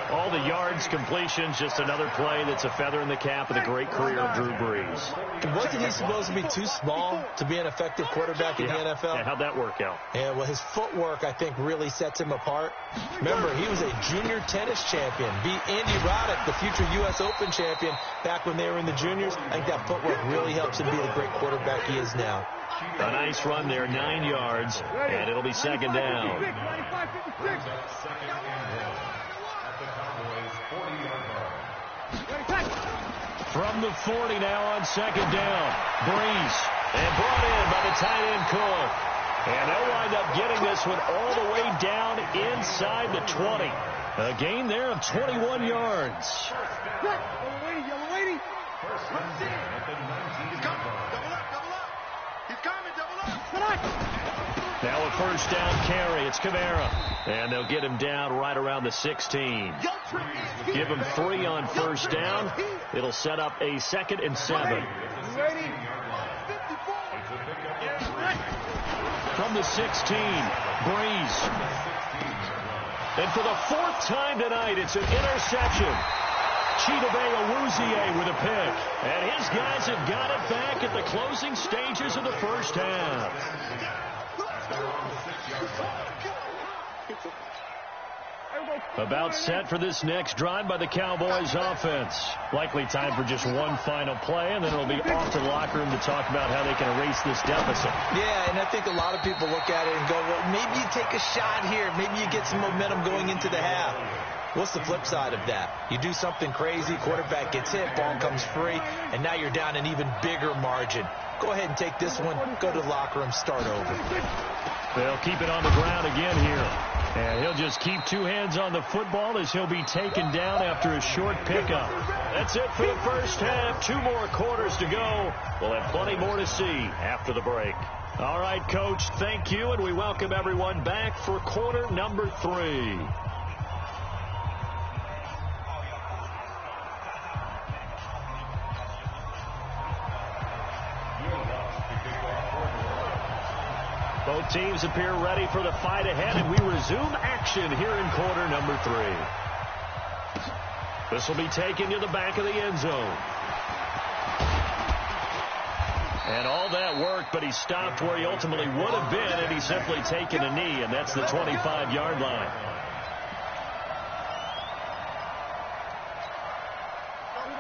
Speaker 1: All the yards, completions, just another play that's a feather in the cap of the great career of Drew Brees.
Speaker 3: Wasn't he supposed to be too small to be an effective quarterback in the NFL?
Speaker 1: Yeah, how'd that work out?
Speaker 3: Yeah, well, his footwork, I think, really sets him apart. Remember, he was a junior tennis champion. Beat Andy Roddick, the future U.S. Open champion, back when they were in the juniors. I think that footwork really helps him be the great quarterback he is now.
Speaker 1: A nice run there, 9 yards, and it'll be 2nd down. From the 40 now on 2nd down. Breeze. And brought in by the tight end Cook. And they'll wind up getting this one all the way down inside the 20. A gain there of 21 yards.
Speaker 2: Yellow lady. He's coming. Double up. He's coming. Double up.
Speaker 1: Now a first down carry. It's Kamara. And they'll get him down right around the 16. Give him 3 on first down. It'll set up a 2nd and 7. From the 16, Breeze. And for the 4th time tonight, it's an interception. Chidobe Awuzie with a pick. And his guys have got it back at the closing stages of the first half. About set for this next drive by the Cowboys offense. Likely time for just one final play, and then it'll be off to the locker room to talk about how they can erase this deficit.
Speaker 3: Yeah, and I think a lot of people look at it and go, well, maybe you take a shot here. Maybe you get some momentum going into the half. What's the flip side of that? You do something crazy, quarterback gets hit, ball comes free, and now you're down an even bigger margin. Go ahead and take this one, go to the locker room, start over.
Speaker 1: They'll keep it on the ground again here. And he'll just keep two hands on the football as he'll be taken down after a short pickup. That's it for the first half. 2 more quarters to go. We'll have plenty more to see after the break. All right, Coach, thank you, and we welcome everyone back for quarter number 3. Both teams appear ready for the fight ahead, and we resume action here in quarter number 3. This will be taken to the back of the end zone. And all that work, but he stopped where he ultimately would have been, and he's simply taken a knee, and that's the 25-yard line.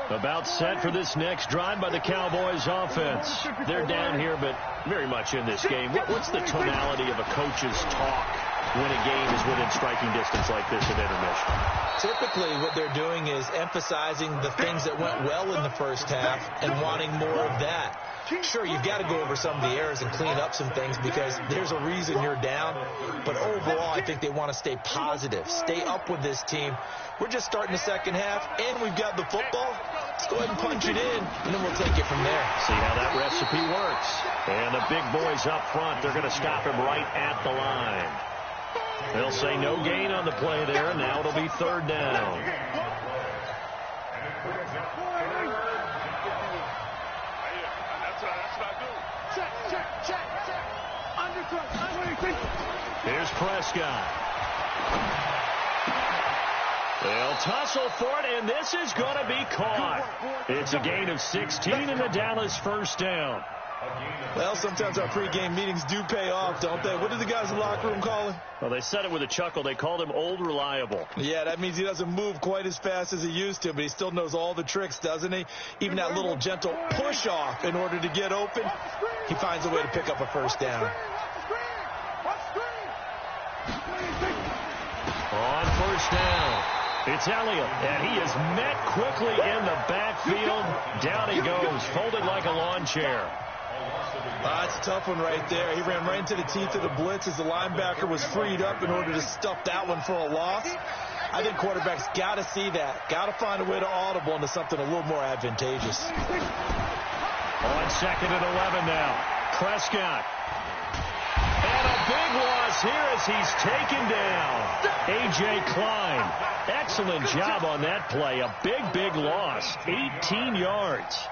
Speaker 1: About set for this next drive by the Cowboys offense. They're down here, but very much in this game. What's the tonality of a coach's talk when a game is within striking distance like this at intermission?
Speaker 3: Typically, what they're doing is emphasizing the things that went well in the first half and wanting more of that. Sure, you've got to go over some of the errors and clean up some things because there's a reason you're down. But overall, I think they want to stay positive, stay up with this team. We're just starting the second half, and we've got the football. Let's go ahead and punch it in, and then we'll take it from there.
Speaker 1: See how that recipe works. And the big boys up front, they're going to stop him right at the line. They'll say no gain on the play there, and now it'll be 3rd down. Here's Prescott. They'll tussle for it, and this is going to be caught. It's a gain of 16 and the Dallas first down.
Speaker 3: Well, sometimes our pregame meetings do pay off, don't they? What did the guys in the locker room call him?
Speaker 1: Well, they said it with a chuckle. They called him Old Reliable.
Speaker 3: Yeah, that means he doesn't move quite as fast as he used to, but he still knows all the tricks, doesn't he? Even that little gentle push-off in order to get open, he finds a way to pick up a first down.
Speaker 1: On first down, it's Elliott, and he is met quickly in the backfield. Down he goes, folded like a lawn chair.
Speaker 3: That's a tough one right there. He ran right into the teeth of the blitz as the linebacker was freed up in order to stuff that one for a loss. I think quarterbacks got to see that. Got to find a way to audible into something a little more advantageous.
Speaker 1: On 2nd and 11 now. Prescott. And a big loss here as he's taken down. A.J. Klein. Excellent job on that play. A big loss. 18 yards.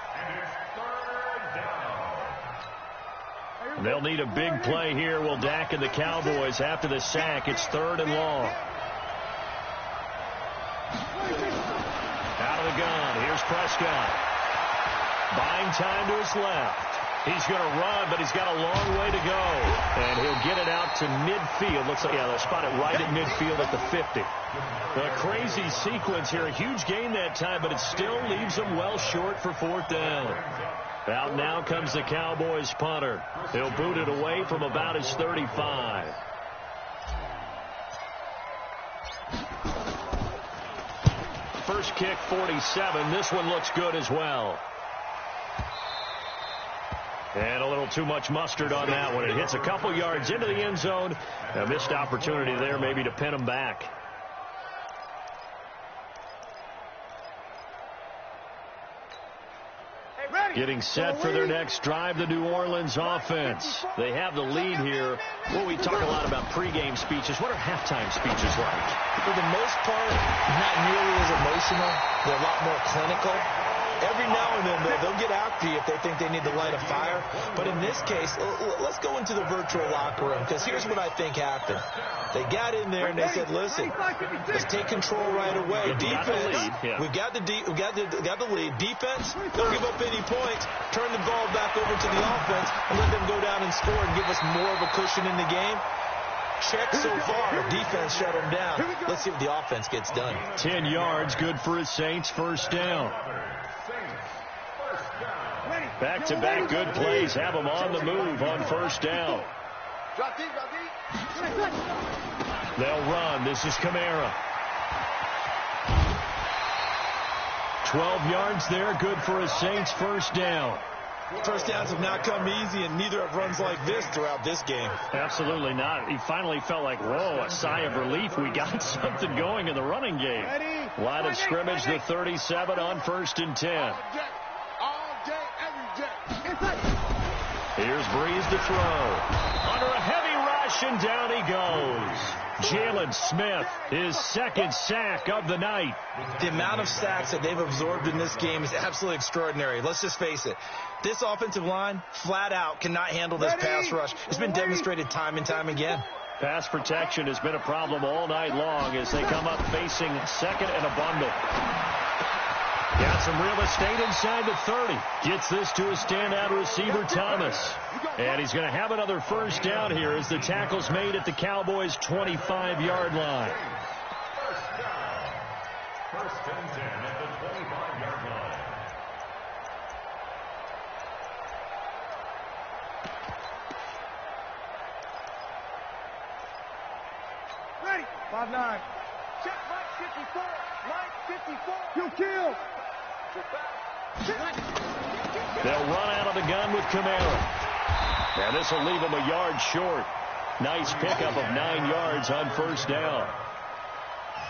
Speaker 1: They'll need a big play here. Will Dak and the Cowboys after the sack. It's 3rd and long. Out of the gun. Here's Prescott. Buying time to his left. He's going to run, but he's got a long way to go. And he'll get it out to midfield. Looks like, yeah, they'll spot it right at midfield at the 50. A crazy sequence here. A huge gain that time, but it still leaves them well short for 4th down. Out now comes the Cowboys punter. He'll boot it away from about his 35. First kick, 47. This one looks good as well. And a little too much mustard on that one. It hits a couple yards into the end zone. A missed opportunity there maybe to pin him back. Getting set for their next drive, the New Orleans offense. They have the lead here. Well, we talk a lot about pregame speeches. What are halftime speeches like?
Speaker 3: For the most part, not nearly as emotional. They're a lot more clinical. Every now and then, they'll get after you if they think they need to light a fire. But in this case, let's go into the virtual locker room, because here's what I think happened. They got in there and they said, listen, let's take control right away. Defense, we've got the lead. Defense, don't give up any points. Turn the ball back over to the offense and let them go down and score and give us more of a cushion in the game. Check so far. Defense shut them down. Let's see what the offense gets done.
Speaker 1: 10 yards, good for his Saints, first down. Back-to-back good plays have them on the move on first down. They'll run. This is Kamara. 12 yards there, good for a Saints first down.
Speaker 3: First downs have not come easy, and neither have runs like this throughout this game.
Speaker 1: Absolutely not. He finally felt like, whoa, a sigh of relief. We got something going in the running game. Line of scrimmage, the 37 on 1st and 10.
Speaker 2: All day, every day.
Speaker 1: Here's Breeze to throw. Under a heavy rush, and down he goes. Jalen Smith, his second sack of the night.
Speaker 3: The amount of sacks that they've absorbed in this game is absolutely extraordinary. Let's just face it. This offensive line, flat out, cannot handle this pass rush. It's been demonstrated time and time again.
Speaker 1: Pass protection has been a problem all night long as they come up facing second and a bundle. Got some real estate inside the 30. Gets this to a standout receiver, Thomas. And he's going to have another first down here as the tackle's made at the Cowboys' 25-yard line.
Speaker 4: First and 10 at the 25-yard line.
Speaker 2: Ready. 5-9. Check Mike 54. Mike 54. You kill.
Speaker 1: They'll run out of the gun with Kamara. And this will leave him a yard short. Nice pickup of 9 yards on first down.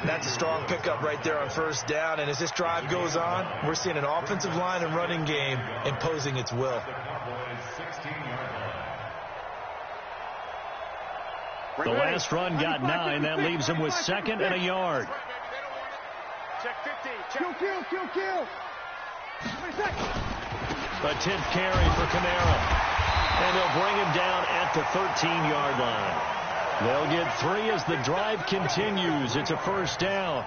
Speaker 3: That's a strong pickup right there on first down. And as this drive goes on, we're seeing an offensive line and running game imposing its will.
Speaker 1: The last run got 9. That leaves him with second and a yard.
Speaker 2: Check 50. Kill.
Speaker 1: A 10th carry for Kamara. And they'll bring him down at the 13-yard line. They'll get 3 as the drive continues. It's a first down.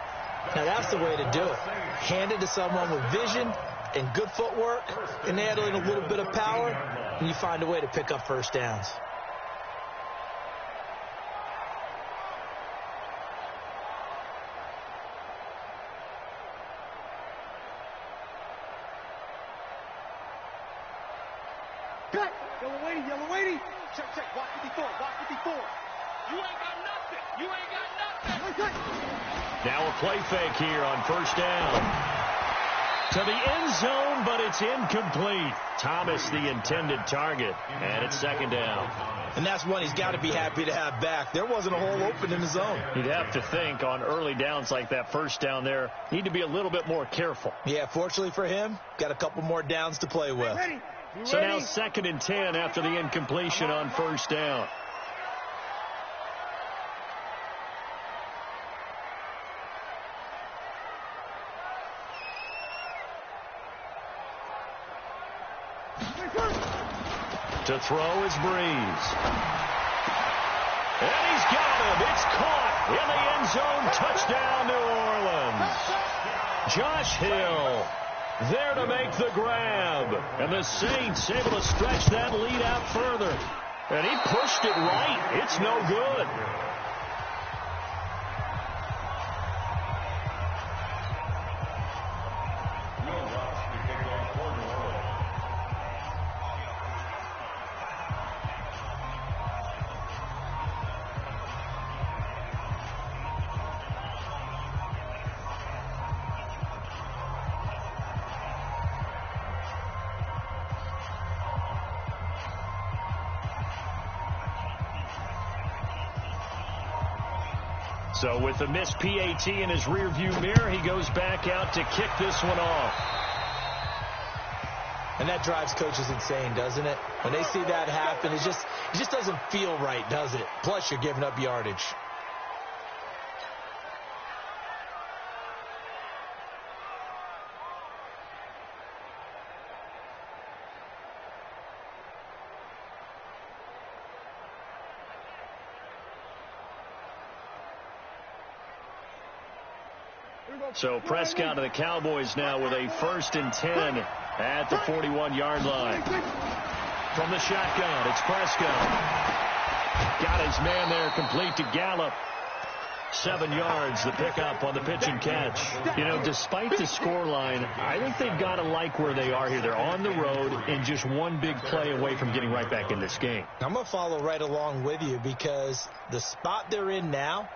Speaker 3: Now that's the way to do it. Hand it to someone with vision and good footwork, and add in a little bit of power, and you find a way to pick up first downs.
Speaker 2: Yellow lady. Check. Block 54. You ain't got nothing.
Speaker 1: Now a play fake here on first down. To the end zone, but it's incomplete. Thomas, the intended target, and it's second down.
Speaker 3: And that's one he's got to be happy to have back. There wasn't a hole open in the zone.
Speaker 1: You'd have to think on early downs like that first down there, need to be a little bit more careful.
Speaker 3: Yeah, fortunately for him, got a couple more downs to play with.
Speaker 1: So now second and 10 after the incompletion on first down. To throw is Breeze. And he's got him. It's caught in the end zone. Touchdown, New Orleans. Josh Hill there to make the grab. And the Saints able to stretch that lead out further. And he pushed it right. It's no good. So with the missed PAT in his rearview mirror, he goes back out to kick this one off.
Speaker 3: And that drives coaches insane, doesn't it? When they see that happen, it just doesn't feel right, does it? Plus, you're giving up yardage.
Speaker 1: So Prescott of the Cowboys now with a 1st and 10 at the 41-yard line. From the shotgun, it's Prescott. Got his man there complete to Gallup. 7 yards, the pickup on the pitch and catch. You know, despite the scoreline, I think they've got to like where they are here. They're on the road and just one big play away from getting right back in this game.
Speaker 3: I'm going to follow right along with you because the spot they're in now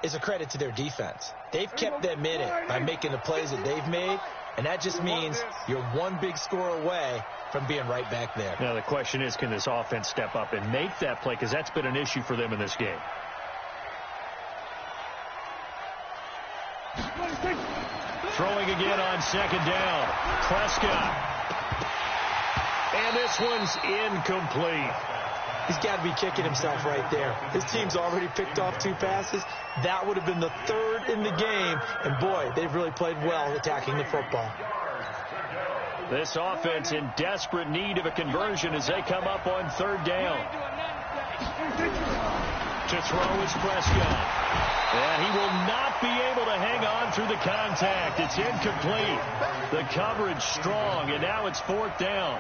Speaker 3: is a credit to their defense. They've kept them in it by making the plays that they've made, And that just means you're one big score away from being right back there.
Speaker 1: Now, the question is, can this offense step up and make that play? Because that's been an issue for them in this game. Throwing again on second down. Prescott. And this one's incomplete.
Speaker 3: He's got to be kicking himself right there. His team's already picked off 2 passes. That would have been the 3rd in the game. And, boy, they've really played well attacking the football.
Speaker 1: This offense in desperate need of a conversion as they come up on 3rd down. To throw is Prescott. And he will not be able to hang on through the contact. It's incomplete. The coverage strong, and now it's 4th down.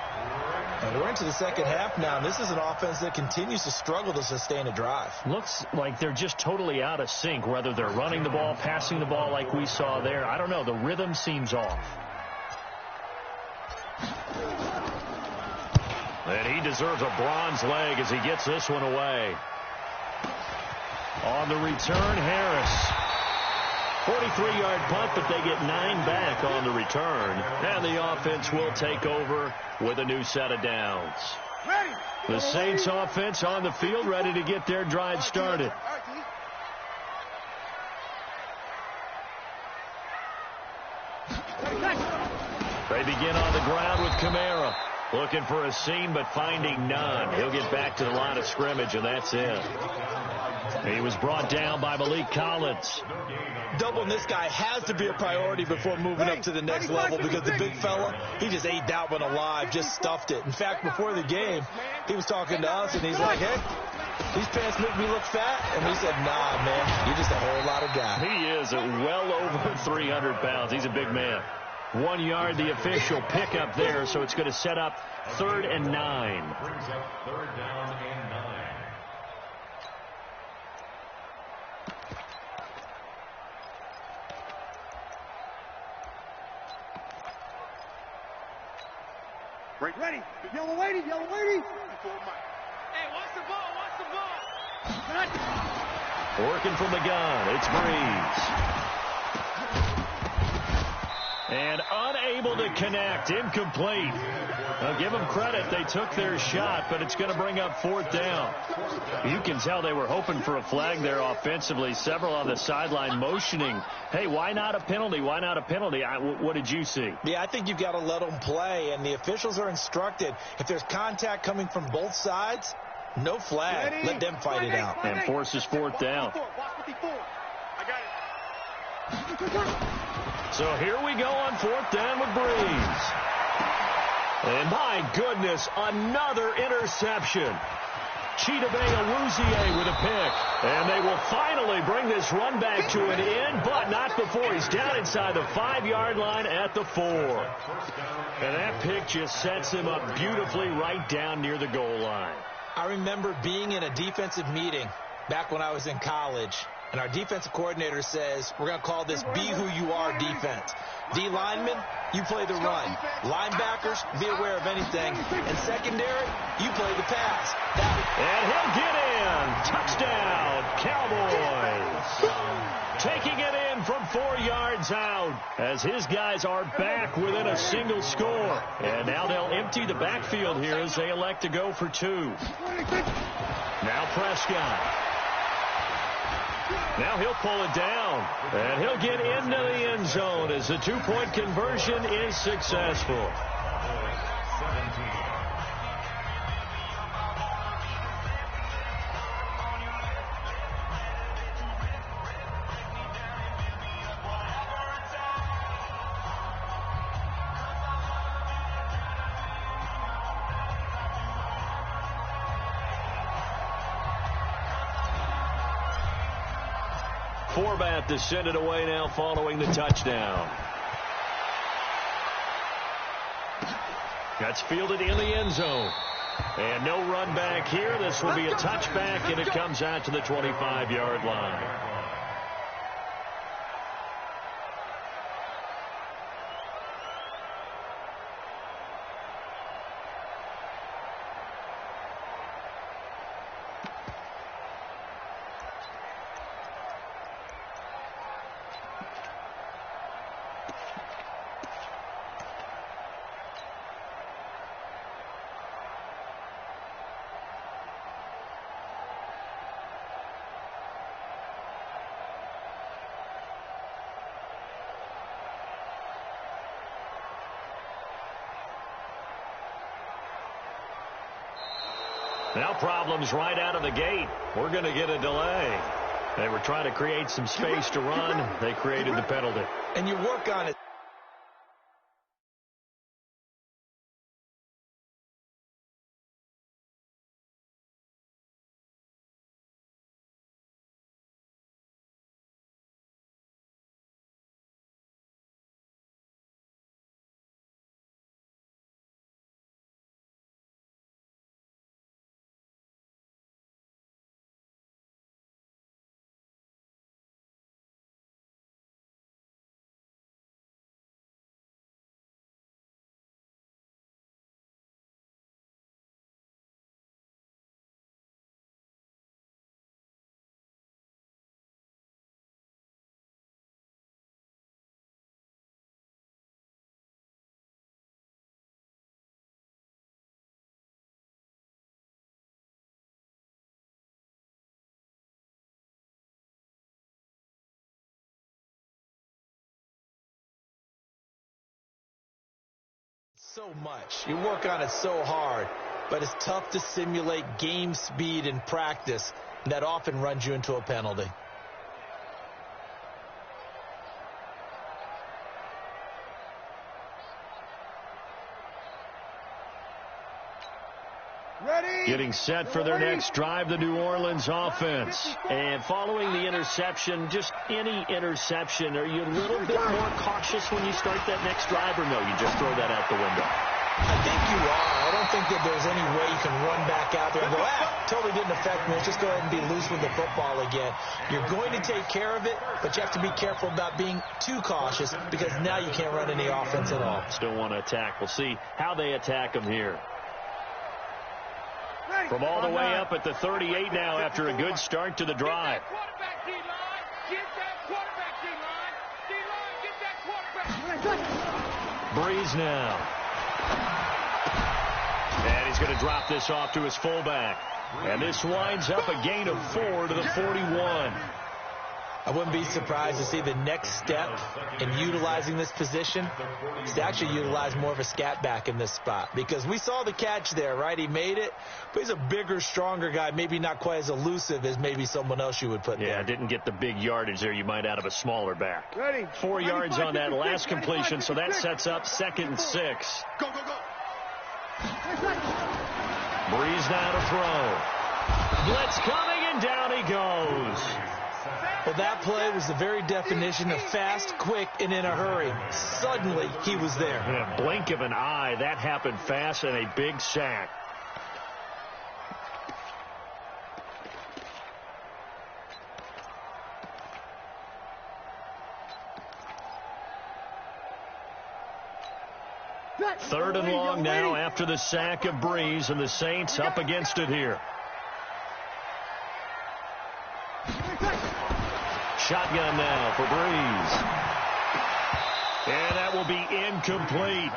Speaker 3: And we're into the second half now. This is an offense that continues to struggle to sustain a drive.
Speaker 1: Looks like they're just totally out of sync, whether they're running the ball, passing the ball like we saw there. I don't know. The rhythm seems off. And he deserves a bronze leg as he gets this one away. On the return, Harris. 43-yard punt, but they get 9 back on the return. And the offense will take over with a new set of downs. The Saints offense on the field, ready to get their drive started. They begin on the ground with Kamara. Looking for a seam, but finding none. He'll get back to the line of scrimmage, and that's it. He was brought down by Malik Collins.
Speaker 3: Doubling this guy has to be a priority before moving up to the next level, because the big fella, he just ate that one alive, just stuffed it. In fact, before the game, he was talking to us, and he's like, hey, these pants make me look fat. And we said, nah, man, you're just a whole lot of guy.
Speaker 1: He is well over 300 pounds. He's a big man. 1 yard, the official pickup there, so it's going to set up 3rd and 9.
Speaker 4: Brings up 3rd down and 9.
Speaker 2: Ready. Yellow lady. Hey, watch the ball.
Speaker 1: Working from the gun, it's Breeze. And unable to connect, incomplete. Now, give them credit, they took their shot, but it's going to bring up 4th down. You can tell they were hoping for a flag there offensively. Several on the sideline motioning, hey, why not a penalty? Why not a penalty? What did you see?
Speaker 3: Yeah, I think you've got to let them play, and the officials are instructed. If there's contact coming from both sides, no flag. Let them fight it out.
Speaker 1: And forces 4th down. So here we go on 4th down with Breeze. And my goodness, another interception. Chidobe Awuzie with a pick. And they will finally bring this run back to an end, but not before he's down inside the 5-yard line at the 4. And that pick just sets him up beautifully right down near the goal line.
Speaker 3: I remember being in a defensive meeting back when I was in college, and our defensive coordinator says, we're going to call this Be Who You Are defense. D linemen, you play the run. Linebackers, be aware of anything. And secondary, you play the pass.
Speaker 1: And he'll get in. Touchdown, Cowboys. Taking it in from 4 yards out as his guys are back within a single score. And now they'll empty the backfield here as they elect to go for 2. Now Prescott. Now he'll pull it down, and he'll get into the end zone as the 2-point conversion is successful.
Speaker 4: 17.
Speaker 1: Forbat to send it away now following the touchdown. That's fielded in the end zone. And no run back here. This will be a touchback, and it comes out to the 25-yard line. Now problems right out of the gate. We're going to get a delay. They were trying to create some space to run. They created the penalty.
Speaker 3: And you work on it. So much. You work on it so hard, but it's tough to simulate game speed in practice, and that often runs you into a penalty.
Speaker 1: Getting set for their next drive, the New Orleans offense. And following the interception, just any interception, are you a little bit more cautious when you start that next drive, or no, you just throw that out the window?
Speaker 3: I think you are. I don't think that there's any way you can run back out there and go, totally didn't affect me. Let's just go ahead and be loose with the football again. You're going to take care of it, but you have to be careful about being too cautious because now you can't run any offense at all.
Speaker 1: Still want to attack. We'll see how they attack them here. From all the way up at the 38 now after a good start to the drive. Breeze now. And he's going to drop this off to his fullback. And this winds up a gain of 4 to the 41.
Speaker 3: I wouldn't be surprised to see the next step in utilizing this position is to actually utilize more of a scat back in this spot. Because we saw the catch there, right? He made it, but he's a bigger, stronger guy, maybe not quite as elusive as maybe someone else you would put there.
Speaker 1: Yeah, didn't get the big yardage there you might out of a smaller back. 4 yards on that last completion, so that sets up 2nd and 6.
Speaker 2: Go, go, go.
Speaker 1: Breeze now to throw. Blitz coming, and down he goes.
Speaker 3: Well, that play was the very definition of fast, quick, and in a hurry. Suddenly, he was there.
Speaker 1: In a blink of an eye, that happened fast, and a big sack. Third and long now after the sack of Breeze, and the Saints up against it here. Shotgun now for Breeze. And that will be incomplete.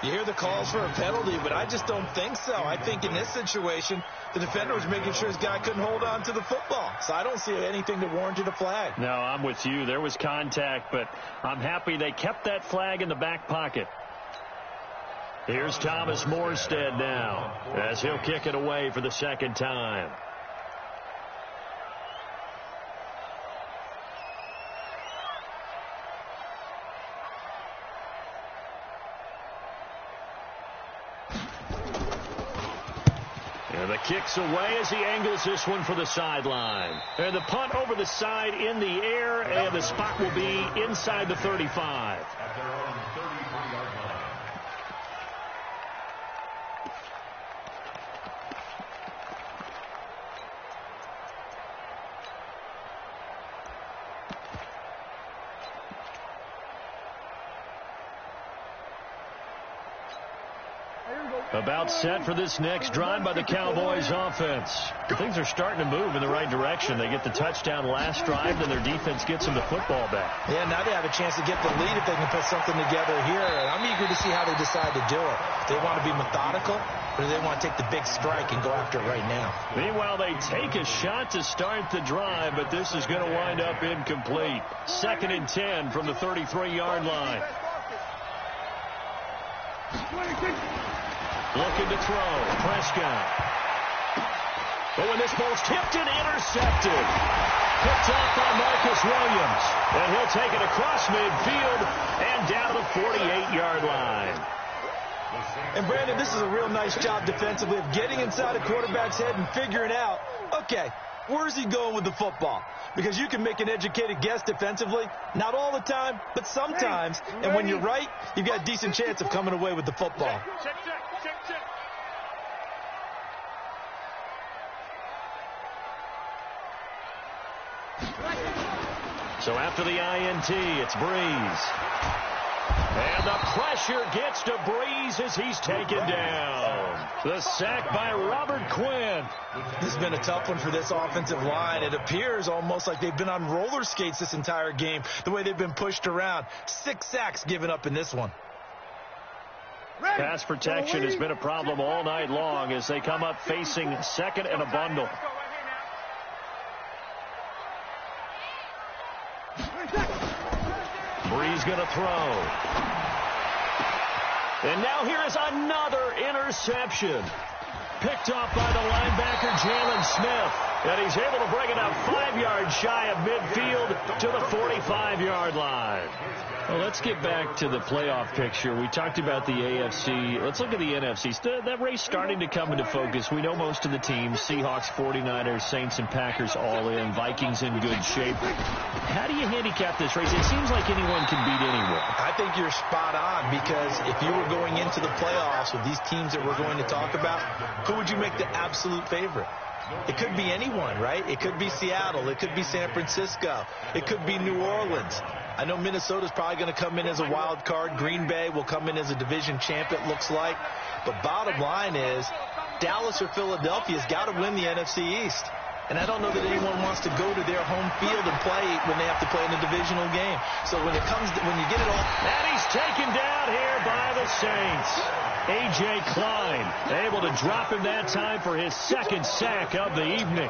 Speaker 3: You hear the calls for a penalty, but I just don't think so. I think in this situation, the defender was making sure his guy couldn't hold on to the football. So I don't see anything that warranted a flag.
Speaker 1: No, I'm with you. There was contact, but I'm happy they kept that flag in the back pocket. Here's Thomas Morstead now as he'll kick it away for the second time. And the kick's away as he angles this one for the sideline. And the punt over the side in the air, and the spot will be inside the 35.
Speaker 4: At their own 33-yard line.
Speaker 1: About set for this next drive by the Cowboys offense. Things are starting to move in the right direction. They get the touchdown last drive, then their defense gets them the football back.
Speaker 3: Yeah, now they have a chance to get the lead if they can put something together here. And I'm eager to see how they decide to do it. Do they want to be methodical, or do they want to take the big strike and go after it right now?
Speaker 1: Meanwhile, they take a shot to start the drive, but this is going to wind up incomplete. 2nd and 10 from the 33-yard line. Looking to throw. Prescott. But when this ball's tipped and intercepted, picked off by Marcus Williams. And he'll take it across midfield and down to the 48-yard line.
Speaker 3: And, Brandon, this is a real nice job defensively of getting inside a quarterback's head and figuring out, okay, where's he going with the football? Because you can make an educated guess defensively, not all the time, but sometimes. And when you're right, you've got a decent chance of coming away with the football.
Speaker 2: Check.
Speaker 1: So after the INT, it's Breeze. And the pressure gets to Breeze as he's taken down. The sack by Robert Quinn.
Speaker 3: This has been a tough one for this offensive line. It appears almost like they've been on roller skates this entire game, the way they've been pushed around. 6 sacks given up in this one.
Speaker 1: Pass protection has been a problem all night long as they come up facing second and a bundle. Breeze going to throw. And now here is another interception. Picked off by the linebacker, Jalen Smith. And he's able to bring it up 5 yards shy of midfield to the 45-yard line. Well, let's get back to the playoff picture. We talked about the AFC. Let's look at the NFC. That race starting to come into focus. We know most of the teams, Seahawks, 49ers, Saints, and Packers all in. Vikings in good shape. How do you handicap this race? It seems like anyone can beat anyone.
Speaker 3: I think you're spot on, because if you were going into the playoffs with these teams that we're going to talk about, who would you make the absolute favorite? It could be anyone, right? It could be Seattle. It could be San Francisco. It could be New Orleans. I know Minnesota's probably going to come in as a wild card. Green Bay will come in as a division champ, it looks like. But bottom line is, Dallas or Philadelphia's got to win the NFC East. And I don't know that anyone wants to go to their home field and play when they have to play in a divisional game. So when you get it all...
Speaker 1: And he's taken down here by the Saints. A.J. Klein able to drop him that time for his second sack of the evening.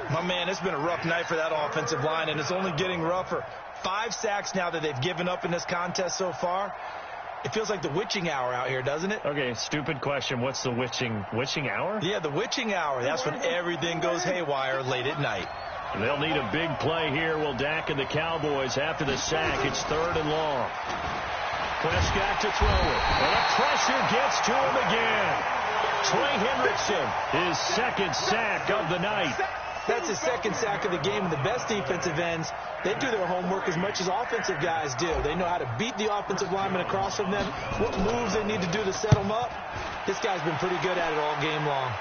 Speaker 3: My man, it's been a rough night for that offensive line, and it's only getting rougher. 5 sacks now that they've given up in this contest so far. It feels like the witching hour out here, doesn't it?
Speaker 1: Okay, stupid question. What's the witching hour?
Speaker 3: Yeah, the witching hour. That's when everything goes haywire late at night.
Speaker 1: They'll need a big play here. Will Dak and the Cowboys after the sack. It's 3rd and long. Prescott to throw it. And the pressure gets to him again. Trey Hendrickson, his second sack of the night.
Speaker 3: That's his second sack of the game. And the best defensive ends, they do their homework as much as offensive guys do. They know how to beat the offensive lineman across from them, what moves they need to do to set them up. This guy's been pretty good at it all game long.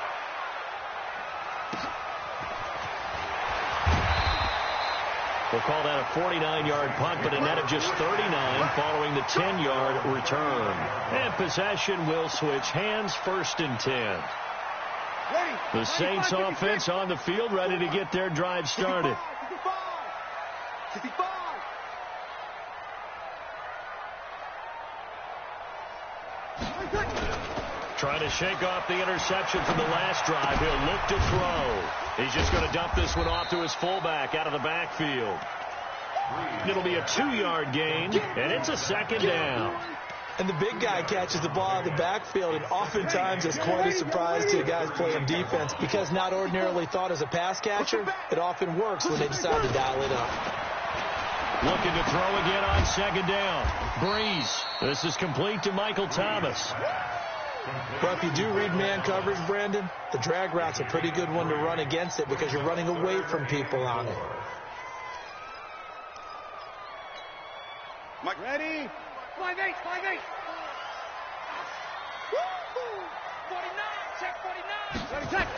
Speaker 1: We'll call that a 49-yard punt, but a net of just 39 following the 10-yard return. And possession will switch hands, 1st and 10. The Saints offense on the field, ready to get their drive started.
Speaker 2: 55.
Speaker 1: Trying to shake off the interception from the last drive. He'll look to throw. He's just going to dump this one off to his fullback out of the backfield. It'll be a 2-yard gain, and it's a 2nd down.
Speaker 3: And the big guy catches the ball out of the backfield, and oftentimes it's quite a surprise to guys playing defense, because not ordinarily thought as a pass catcher, it often works when they decide to dial it up.
Speaker 1: Looking to throw again on 2nd down. Breeze. This is complete to Michael Thomas.
Speaker 3: Well, if you do read man coverage, Brandon, the drag route's a pretty good one to run against it because you're running away from people on it.
Speaker 2: Mike, ready? 5-8, 5-8. 49, check 49. Check.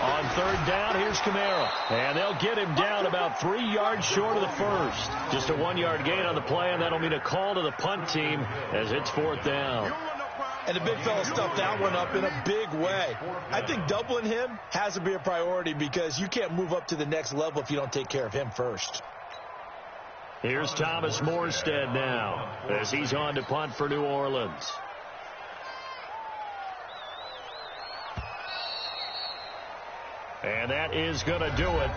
Speaker 1: On 3rd down, here's Camara. And they'll get him down about 3 yards short of the first. Just a 1-yard gain on the play, and that'll mean a call to the punt team as it's 4th down.
Speaker 3: And the big fella stuffed that one up in a big way. I think doubling him has to be a priority because you can't move up to the next level if you don't take care of him first.
Speaker 1: Here's Thomas Morstead now as he's on to punt for New Orleans. And that is going to do it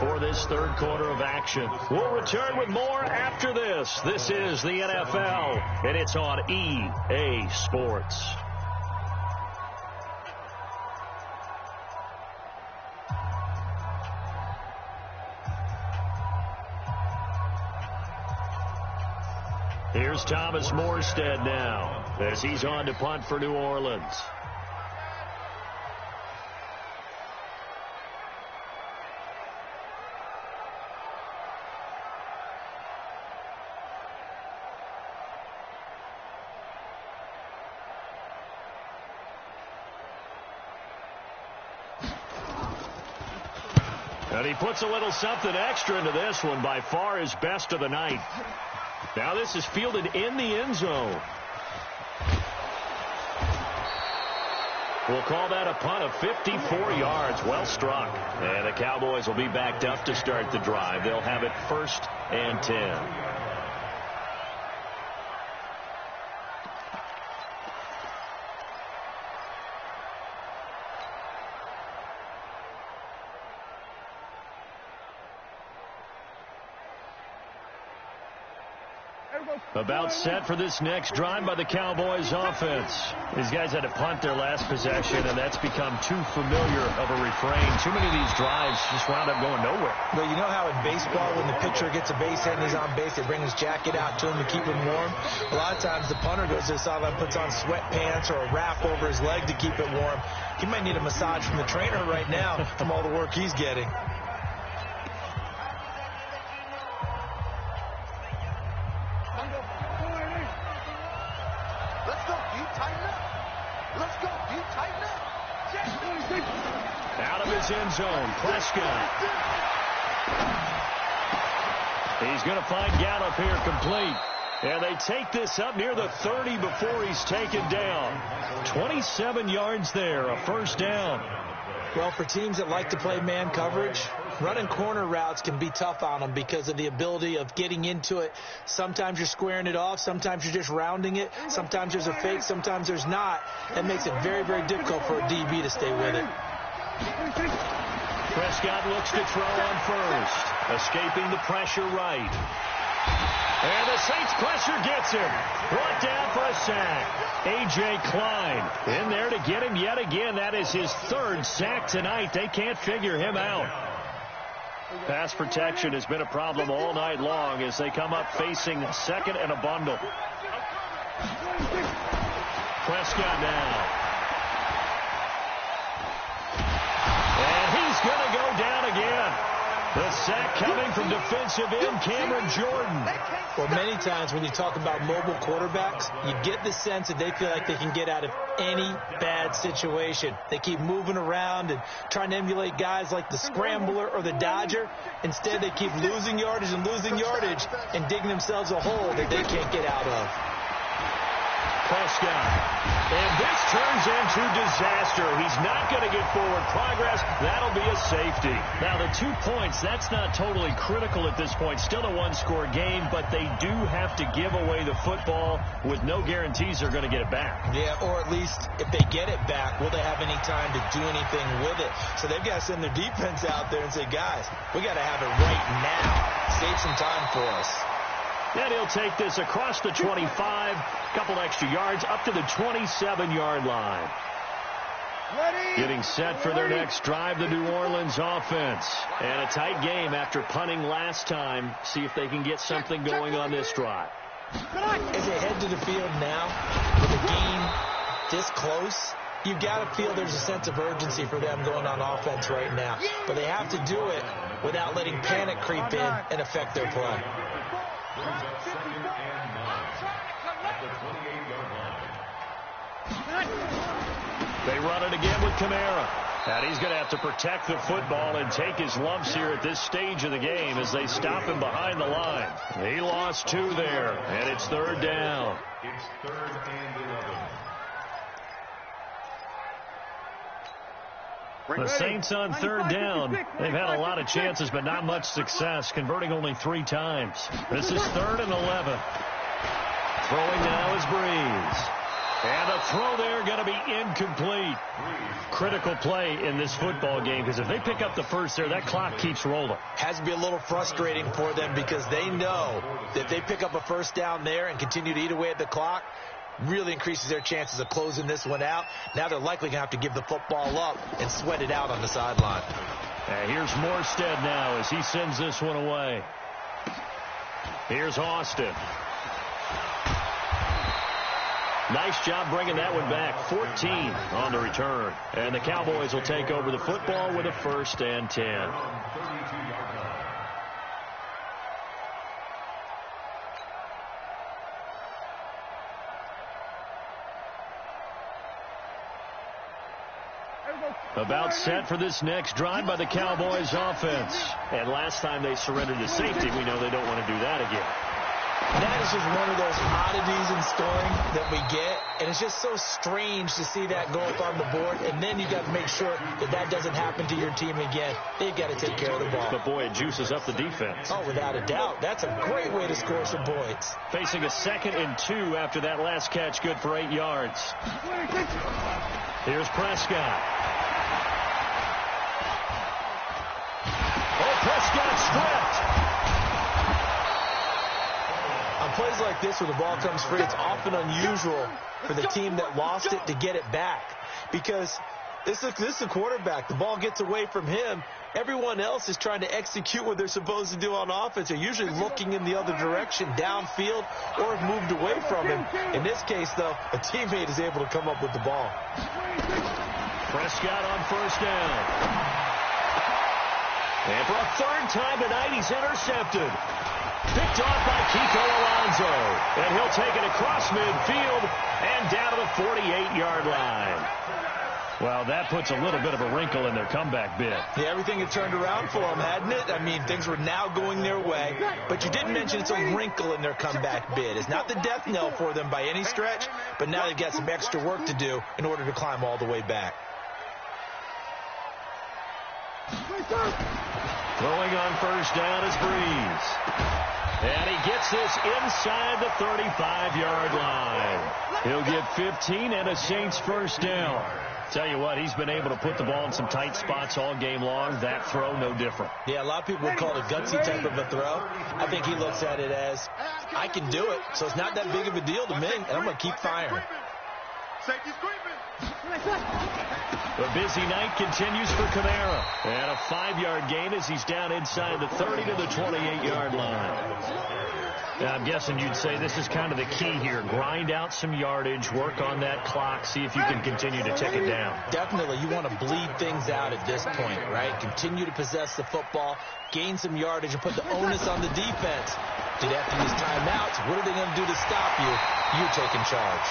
Speaker 1: for this 3rd quarter of action. We'll return with more after this. This is the NFL, and it's on EA Sports. Here's Thomas Morstead now as he's on to punt for New Orleans. And he puts a little something extra into this one, by far his best of the night. Now this is fielded in the end zone. We'll call that a punt of 54 yards. Well struck. And the Cowboys will be backed up to start the drive. They'll have it 1st and 10. About set for this next drive by the Cowboys offense. These guys had to punt their last possession, and that's become too familiar of a refrain. Too many of these drives just wound up going nowhere.
Speaker 3: Well, you know how in baseball, when the pitcher gets a base hit and he's on base, they bring his jacket out to him to keep him warm? A lot of times the punter goes to the sideline, puts on sweatpants or a wrap over his leg to keep it warm. He might need a massage from the trainer right now from all the work he's getting.
Speaker 1: Out of his end zone, Prescott. He's going to find Gallup here complete. And they take this up near the 30 before he's taken down. 27 yards there, a first down.
Speaker 3: Well, for teams that like to play man coverage, running corner routes can be tough on them because of the ability of getting into it. Sometimes you're squaring it off. Sometimes you're just rounding it. Sometimes there's a fake. Sometimes there's not. That makes it very, very difficult for a DB to stay with it.
Speaker 1: Prescott looks to throw on first. Escaping the pressure right. And the Saints pressure gets him. Brought down for a sack. A.J. Klein in there to get him yet again. That is his 3rd sack tonight. They can't figure him out. Pass protection has been a problem all night long as they come up facing 2nd and a bundle. Prescott now. And he's going to go down again. The sack coming from defensive end Cameron Jordan.
Speaker 3: Well, many times when you talk about mobile quarterbacks, you get the sense that they feel like they can get out of any bad situation. They keep moving around and trying to emulate guys like the scrambler or the dodger. Instead, they keep losing yardage and digging themselves a hole that they can't get out of.
Speaker 1: Prescott. And this turns into disaster. He's not going to get forward progress. That'll be a safety. Now, the 2 points, that's not totally critical at this point. Still a one-score game, but they do have to give away the football with no guarantees they're going to get it back.
Speaker 3: Yeah, or at least if they get it back, will they have any time to do anything with it? So they've got to send their defense out there and say, guys, we got to have it right now. Save some time for us.
Speaker 1: And he'll take this across the 25, couple extra yards, up to the 27-yard line. Getting set for their next drive, the New Orleans offense. And a tight game after punting last time. See if they can get something going on this drive.
Speaker 3: As they head to the field now, with the game this close, you've got to feel there's a sense of urgency for them going on offense right now. But they have to do it without letting panic creep in and affect their play.
Speaker 1: They run it again with Kamara. And he's going to have to protect the football and take his lumps here at this stage of the game as they stop him behind the line. He lost 2 there, and it's 3rd down.
Speaker 4: It's 3rd and 11.
Speaker 1: The Saints on 3rd down. They've had a lot of chances, but not much success, converting only 3 times. This is 3rd and 11. Throwing now is Breeze. And a throw there going to be incomplete. Critical play in this football game because if they pick up the first there, that clock keeps rolling.
Speaker 3: Has to be a little frustrating for them because they know that if they pick up a first down there and continue to eat away at the clock, really increases their chances of closing this one out. Now they're likely going to have to give the football up and sweat it out on the sideline.
Speaker 1: And here's Morstead now as he sends this one away. Here's Austin. Nice job bringing that one back. 14 on the return. And the Cowboys will take over the football with a 1st and 10. About set for this next drive by the Cowboys offense. And last time they surrendered to safety, we know they don't want to do that again.
Speaker 3: That is just one of those oddities in scoring that we get. And it's just so strange to see that go up on the board. And then you got to make sure that that doesn't happen to your team again. They've got to take care of the ball.
Speaker 1: But, boy, it juices up the defense.
Speaker 3: Oh, without a doubt. That's a great way to score some points.
Speaker 1: Facing a 2nd and 2 after that last catch, good for 8 yards. Here's Prescott. Oh, Prescott stripped.
Speaker 3: On plays like this where the ball comes free, it's often unusual for the team that lost it to get it back. Because this is the quarterback. The ball gets away from him. Everyone else is trying to execute what they're supposed to do on offense. They're usually looking in the other direction, downfield, or have moved away from him. In this case, though, a teammate is able to come up with the ball.
Speaker 1: Prescott on 1st down. And for a 3rd time tonight, he's intercepted. Picked off by Kiko Alonso. And he'll take it across midfield and down to the 48-yard line. Well, that puts a little bit of a wrinkle in their comeback bid.
Speaker 3: Yeah, everything had turned around for them, hadn't it? I mean, things were now going their way. But you did mention it's a wrinkle in their comeback bid. It's not the death knell for them by any stretch, but now they've got some extra work to do in order to climb all the way back.
Speaker 1: Throwing on 1st down is Breeze. And he gets this inside the 35-yard line. He'll get 15 and a Saints 1st down. Tell you what, he's been able to put the ball in some tight spots all game long. That throw, no different.
Speaker 3: Yeah, a lot of people would call it a gutsy type of a throw. I think he looks at it as, I can do it, so it's not that big of a deal to me, and I'm going to keep firing.
Speaker 2: Safety's creeping.
Speaker 1: The busy night continues for Kamara. And a 5-yard gain as he's down inside the 30 to the 28-yard line. Now, I'm guessing you'd say this is kind of the key here. Grind out some yardage, work on that clock, see if you can continue to tick it down.
Speaker 3: Definitely. You want to bleed things out at this point, right? Continue to possess the football, gain some yardage, and put the onus on the defense. Did have to use timeouts? What are they going to do to stop you? You're taking charge.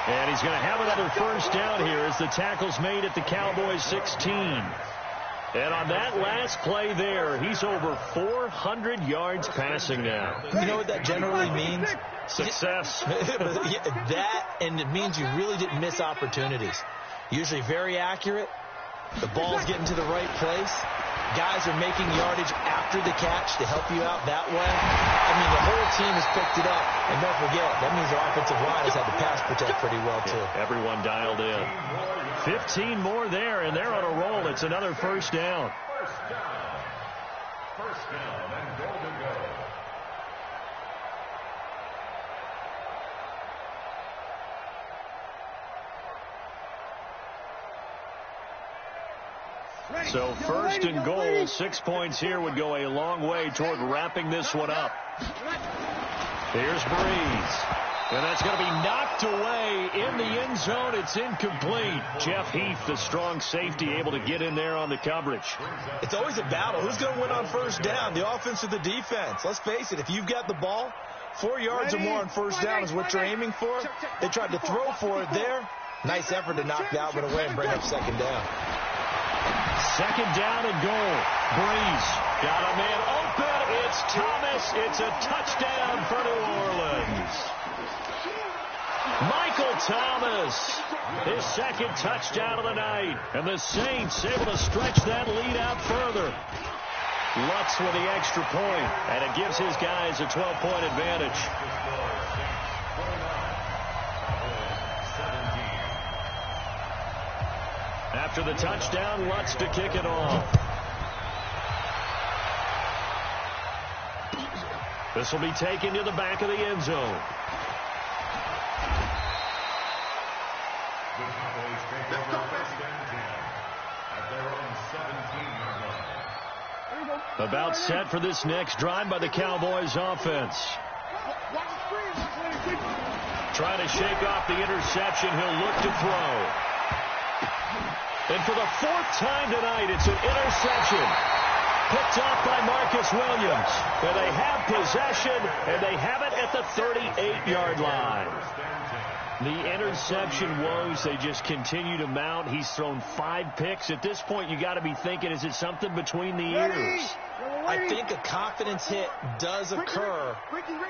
Speaker 1: And he's going to have another 1st down here as the tackle's made at the Cowboys 16. And on that last play there, he's over 400 yards passing now.
Speaker 3: You know what that generally means?
Speaker 1: Success.
Speaker 3: That, and it means you really didn't miss opportunities. Usually very accurate. The ball's getting to the right place. Guys are making yardage after the catch to help you out that way. I mean, the whole team has picked it up. And don't forget, that means the offensive line has had to pass protect pretty well, too.
Speaker 1: Yeah, everyone dialed in. 15 more there, and they're on a roll. It's another 1st down.
Speaker 4: First down and goal to go.
Speaker 1: So 1st and goal, 6 points here would go a long way toward wrapping this one up. Here's Breeze. And that's going to be knocked away in the end zone. It's incomplete. Jeff Heath, the strong safety, able to get in there on the coverage.
Speaker 3: It's always a battle. Who's going to win on 1st down, the offense or the defense? Let's face it, if you've got the ball, 4 yards or more on 1st down is what you're aiming for. They tried to throw for it there. Nice effort to knock that one away and bring up 2nd down.
Speaker 1: 2nd down and goal. Breeze got a man open. It's Thomas. It's a touchdown for New Orleans. Michael Thomas, his 2nd touchdown of the night. And the Saints able to stretch that lead out further. Lutz with the extra point, and it gives his guys a 12-point advantage. After the touchdown, Lutz to kick it off. This will be taken to the back of the end zone.
Speaker 4: The Cowboys take over 1st and 10 at their own 17-yard line.
Speaker 1: About set for this next drive by the Cowboys offense. Trying to shake off the interception. He'll look to throw. And for the 4th time tonight, it's an interception. Picked off by Marcus Williams. And they have possession, and they have it at the 38-yard line. The interception woes, they just continue to mount. He's thrown 5 picks. At this point, you got to be thinking, is it something between the ears?
Speaker 3: I think a confidence hit does occur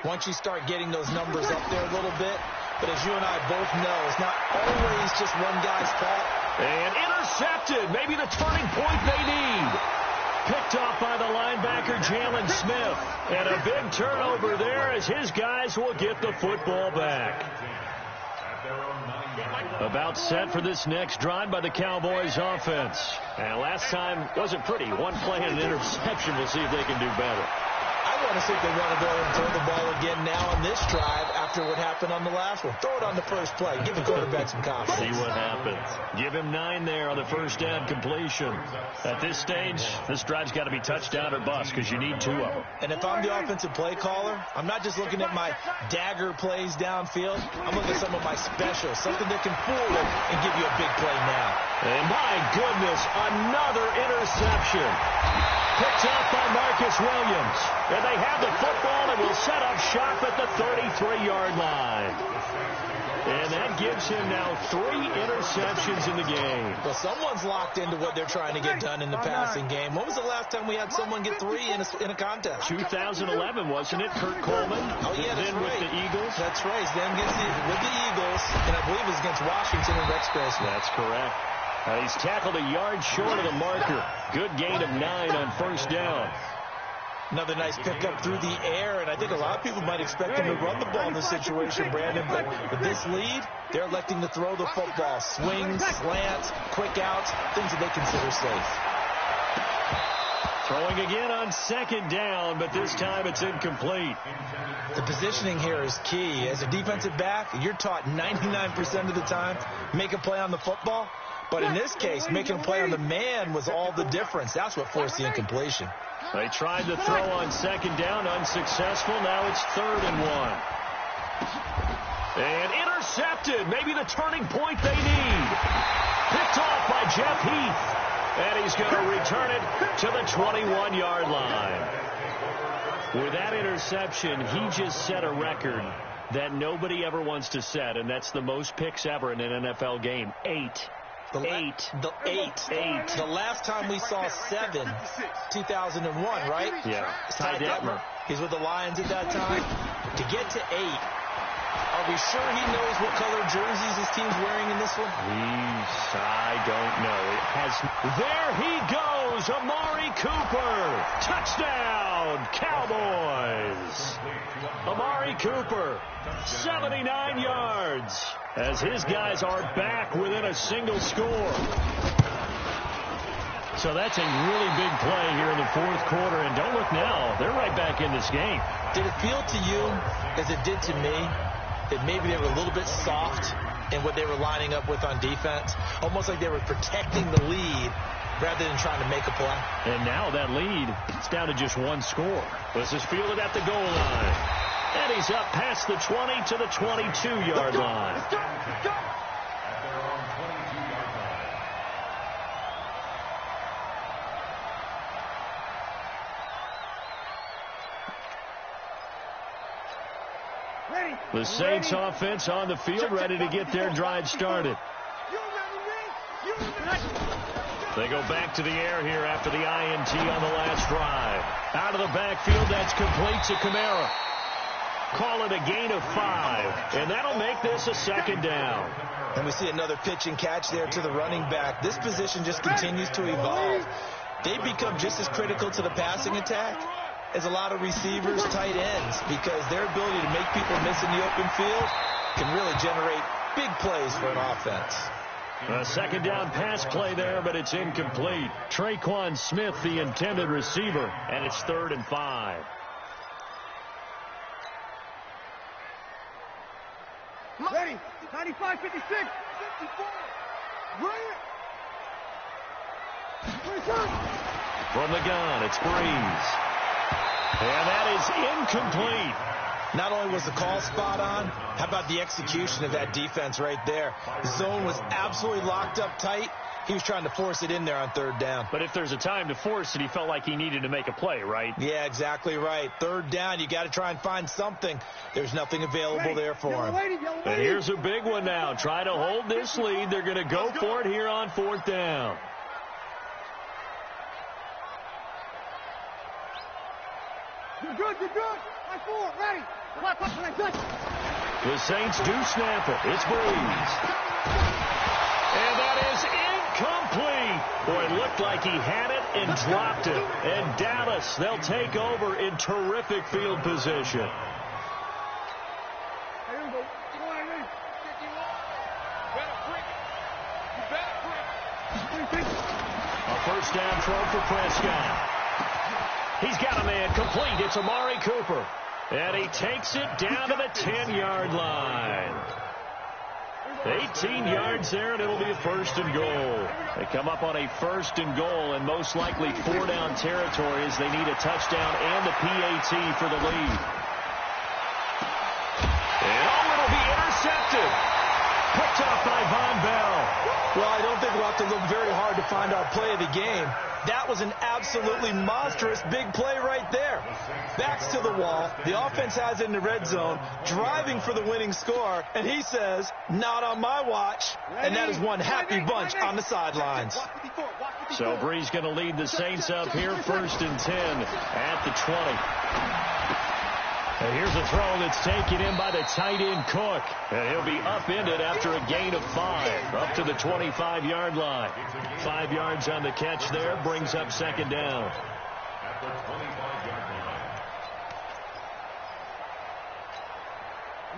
Speaker 3: once you start getting those numbers up there a little bit. But as you and I both know, it's not always just one guy's fault.
Speaker 1: And intercepted. Maybe the turning point they need. Picked off by the linebacker, Jalen Smith. And a big turnover there as his guys will get the football back. About set for this next drive by the Cowboys offense. And last time wasn't pretty. One play and an interception. We'll see if they can do better.
Speaker 3: I want to see if they want to go and throw the ball again now on this drive after what happened on the last one. Throw it on the first play. Give the quarterback some confidence.
Speaker 1: See what happens. Give him 9 there on the first down completion. At this stage, this drive's got to be touchdown or bust because you need 2 of them.
Speaker 3: And if I'm the offensive play caller, I'm not just looking at my dagger plays downfield. I'm looking at some of my specials, something that can fool them and give you a big play now.
Speaker 1: And my goodness, another interception. Picked off by Marcus Williams. And they have the football and will set up shop at the 33-yard line. And that gives him now 3 interceptions in the game.
Speaker 3: Well, someone's locked into what they're trying to get done in the passing game. When was the last time we had someone get 3 in a contest?
Speaker 1: 2011, wasn't it? Kurt Coleman.
Speaker 3: Oh, yeah, that's
Speaker 1: then
Speaker 3: right.
Speaker 1: with the Eagles.
Speaker 3: That's right. Then with the Eagles, and I believe it was against Washington and Rex Grossman.
Speaker 1: That's correct. He's tackled a yard short of the marker. Good gain of 9 on first down.
Speaker 3: Another nice pickup through the air, and I think a lot of people might expect him to run the ball in this situation, Brandon, but with this lead, they're electing to throw the football. Swings, slants, quick outs, things that they consider safe.
Speaker 1: Throwing again on second down, but this time it's incomplete.
Speaker 3: The positioning here is key. As a defensive back, you're taught 99% of the time, make a play on the football. But in this case, making a play on the man was all the difference. That's what forced the incompletion.
Speaker 1: They tried to throw on second down, unsuccessful. Now it's 3rd and 1. And intercepted. Maybe the turning point they need. Picked off by Jeff Heath. And he's going to return it to the 21-yard line. With that interception, he just set a record that nobody ever wants to set, and that's the most picks ever in an NFL game. 8. Eight.
Speaker 3: The last time we saw 7, 2001, right?
Speaker 1: Yeah.
Speaker 3: Ty Detmer. He's with the Lions at that time. To get to 8, are we sure he knows what color jerseys his team's wearing in this one?
Speaker 1: I don't know. There he goes, Amari Cooper. Touchdown, Cowboys. Amari Cooper, 79 yards. As his guys are back within a single score. So that's a really big play here in the 4th quarter. And don't look now, they're right back in this game.
Speaker 3: Did it feel to you, as it did to me, that maybe they were a little bit soft in what they were lining up with on defense? Almost like they were protecting the lead rather than trying to make a play.
Speaker 1: And now that lead, it's down to just 1 score. This is fielded at the goal line. And he's up past the 20 to the 22-yard line.
Speaker 2: Let's go.
Speaker 1: The Saints offense on the field, ready to get their drive started. They go back to the air here after the INT on the last drive. Out of the backfield, that's complete to Kamara. Call it a gain of 5, and that'll make this a 2nd down.
Speaker 3: And we see another pitch and catch there to the running back. This position just continues to evolve. They become just as critical to the passing attack as a lot of receivers, tight ends, because their ability to make people miss in the open field can really generate big plays for an offense.
Speaker 1: A 2nd down pass play there, but it's incomplete. Traquan Smith, the intended receiver, and it's 3rd and 5.
Speaker 2: Ready. 95, 56, 54. Right.
Speaker 1: From the gun, it's Breeze. And that is incomplete.
Speaker 3: Not only was the call spot on, how about the execution of that defense right there? The zone was absolutely locked up tight. He was trying to force it in there on third down.
Speaker 1: But if there's a time to force it, he felt like he needed to make a play, right?
Speaker 3: Yeah, exactly right. Third down, you got to try and find something. There's nothing available there for him.
Speaker 1: And here's a big one now. Try to hold this lead. They're going to go for it here on fourth down.
Speaker 5: You're good. Line 4, ready.
Speaker 1: The Saints do snap it. It's Breeze. And that is incomplete. Boy, it looked like he had it and dropped it. And Dallas, they'll take over in terrific field position. A first down throw for Prescott. He's got a man complete. It's Amari Cooper. And he takes it down to the 10-yard line. 18 yards there, and it'll be a first and goal. They come up on a first and goal, and most likely 4-down territory as they need a touchdown and a PAT for the lead. And it'll be intercepted. Picked off by Von Bell.
Speaker 3: Well, I don't think we'll have to look very hard to find our play of the game. That was an absolutely monstrous big play right there. Backs to the wall. The offense has it in the red zone, driving for the winning score, and he says, not on my watch. And that is one happy bunch on the sidelines.
Speaker 1: So Breeze going to lead the Saints up here, first and 10 at the 20. And here's a throw that's taken in by the tight end Cook. And he'll be upended after a gain of 5 up to the 25-yard line. 5 yards on the catch there, brings up second down.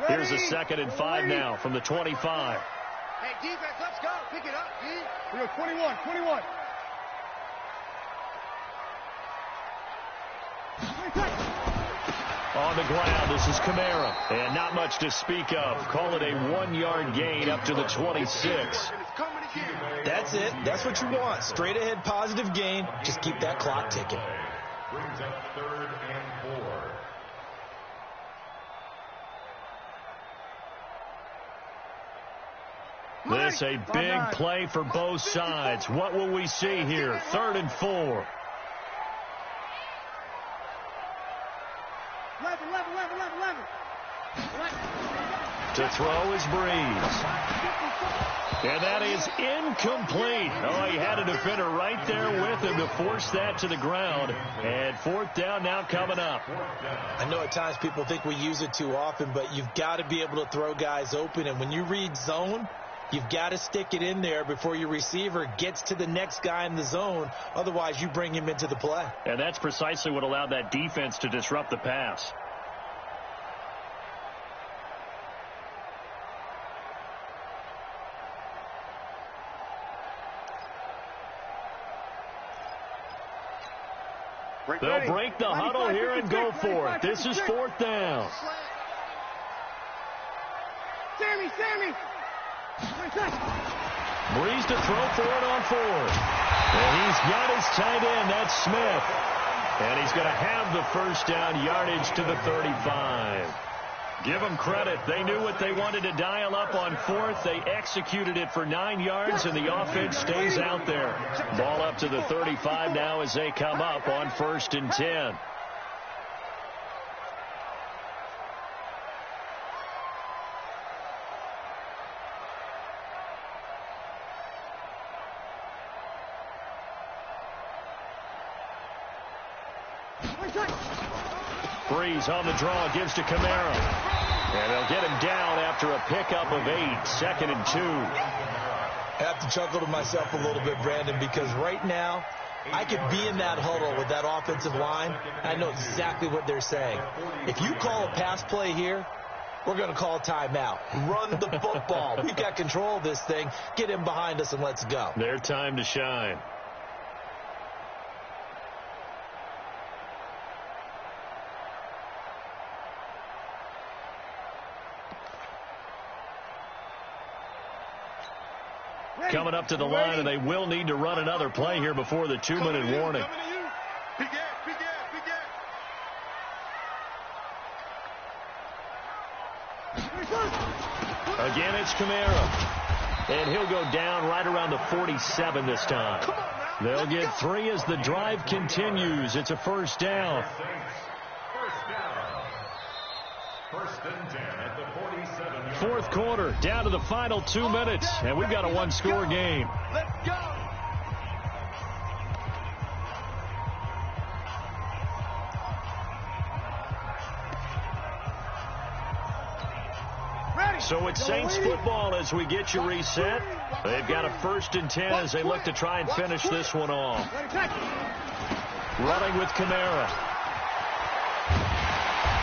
Speaker 1: Here's a 2nd and 5 now from the 25.
Speaker 5: Hey, defense, let's go. Pick it up, D. We go 21.
Speaker 1: On the ground, this is Kamara. And not much to speak of. Call it a 1-yard gain up to the 26.
Speaker 3: That's it. That's what you want. Straight ahead positive gain. Just keep that clock ticking.
Speaker 4: Brings up 3rd and 4.
Speaker 1: This a big play for both sides. What will we see here? 3rd and 4.
Speaker 5: 11.
Speaker 1: To throw is Breeze. And that is incomplete. Oh, he had a defender right there with him to force that to the ground. And 4th down now coming up.
Speaker 3: I know at times people think we use it too often, but you've got to be able to throw guys open. And when you read zone, you've got to stick it in there before your receiver gets to the next guy in the zone. Otherwise, you bring him into the play.
Speaker 1: And that's precisely what allowed that defense to disrupt the pass. They'll break the huddle here and go for it. This is 4th down.
Speaker 5: Sammy.
Speaker 1: Breeze to throw for it on 4th. And he's got his tight end. That's Smith. And he's going to have the first down, yardage to the 35. Give them credit. They knew what they wanted to dial up on 4th. They executed it for 9 yards, and the offense stays out there. Ball up to the 35 now as they come up on 1st and 10. Breeze on the draw, gives to Kamara. And they'll get him down after a pickup of 8, 2nd and 2.
Speaker 3: I have to chuckle to myself a little bit, Brandon, because right now I could be in that huddle with that offensive line. I know exactly what they're saying. If you call a pass play here, we're going to call a timeout. Run the football. We've got control of this thing. Get him behind us and let's go.
Speaker 1: Their time to shine. Coming up to the line, and they will need to run another play here before the 2-minute warning. Again, it's Kamara. And he'll go down right around the 47 this time. They'll get 3 as the drive continues. It's a first down.
Speaker 4: First and 10 at the 47.
Speaker 1: Fourth quarter, down to the final 2 minutes. And we've got a one-score game.
Speaker 5: Let's go.
Speaker 1: So it's Saints football as we get you reset. They've got a first and 10 as they look to try and finish this one off. Running with Kamara.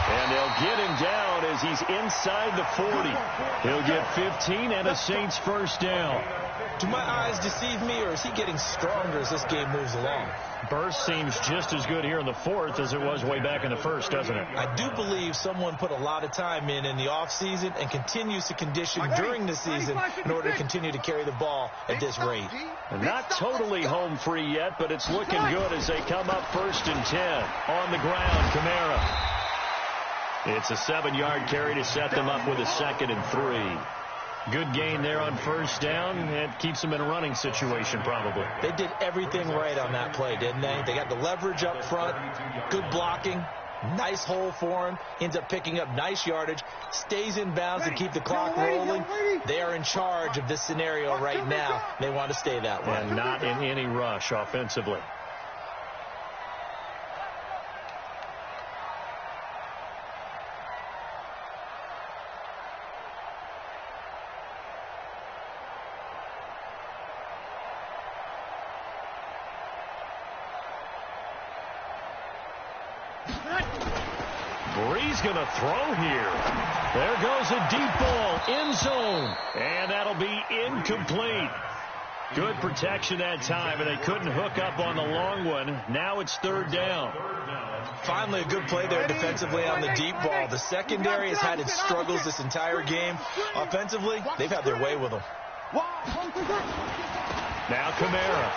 Speaker 1: And they'll get him down as he's inside the 40. He'll get 15 and a Saints first down.
Speaker 3: Do my eyes deceive me, or is he getting stronger as this game moves along?
Speaker 1: Burst seems just as good here in the fourth as it was way back in the first, doesn't it?
Speaker 3: I do believe someone put a lot of time in the offseason and continues to condition during the season in order to continue to carry the ball at this rate.
Speaker 1: Not totally home free yet, but it's looking good as they come up first and 10. On the ground, Kamara. It's a 7-yard carry to set them up with a 2nd and 3. Good gain there on first down. It keeps them in a running situation, probably.
Speaker 3: They did everything right on that play, didn't they? They got the leverage up front, good blocking, nice hole for him, ends up picking up nice yardage, stays in bounds to keep the clock rolling. They are in charge of this scenario right now. They want to stay that way.
Speaker 1: And not in any rush offensively. Bree's going to throw here. There goes a deep ball, end zone, and that'll be incomplete. Good protection that time, and they couldn't hook up on the long one. Now it's 3rd down.
Speaker 3: Finally, a good play there defensively on the deep ball. The secondary has had its struggles this entire game. Offensively, they've had their way with them.
Speaker 1: Now Kamara.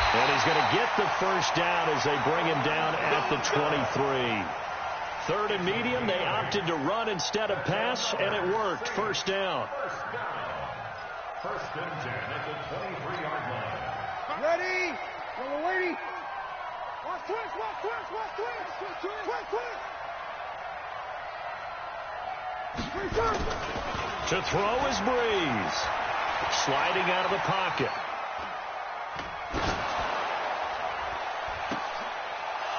Speaker 1: And he's going to get the first down as they bring him down at the 23. 3rd and medium, they opted to run instead of pass, and it worked. First down.
Speaker 4: First and 10 at the 23-yard line.
Speaker 5: Ready? We're waiting. Watch twist, watch twist, watch twist. Twist.
Speaker 1: To throw is Breeze. Sliding out of the pocket.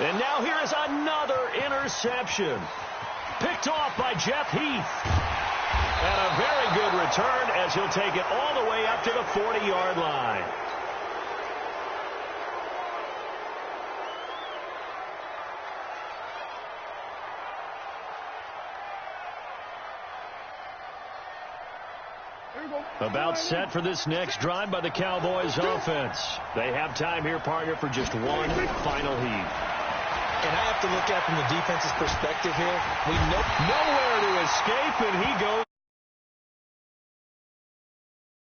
Speaker 1: And now here is another interception. Picked off by Jeff Heath. And a very good return as he'll take it all the way up to the 40-yard line. About set for this next drive by the Cowboys offense. They have time here, partner, for just one final heave.
Speaker 3: And I have to look at it from the defense's perspective here. We know
Speaker 1: nowhere to escape, and he goes.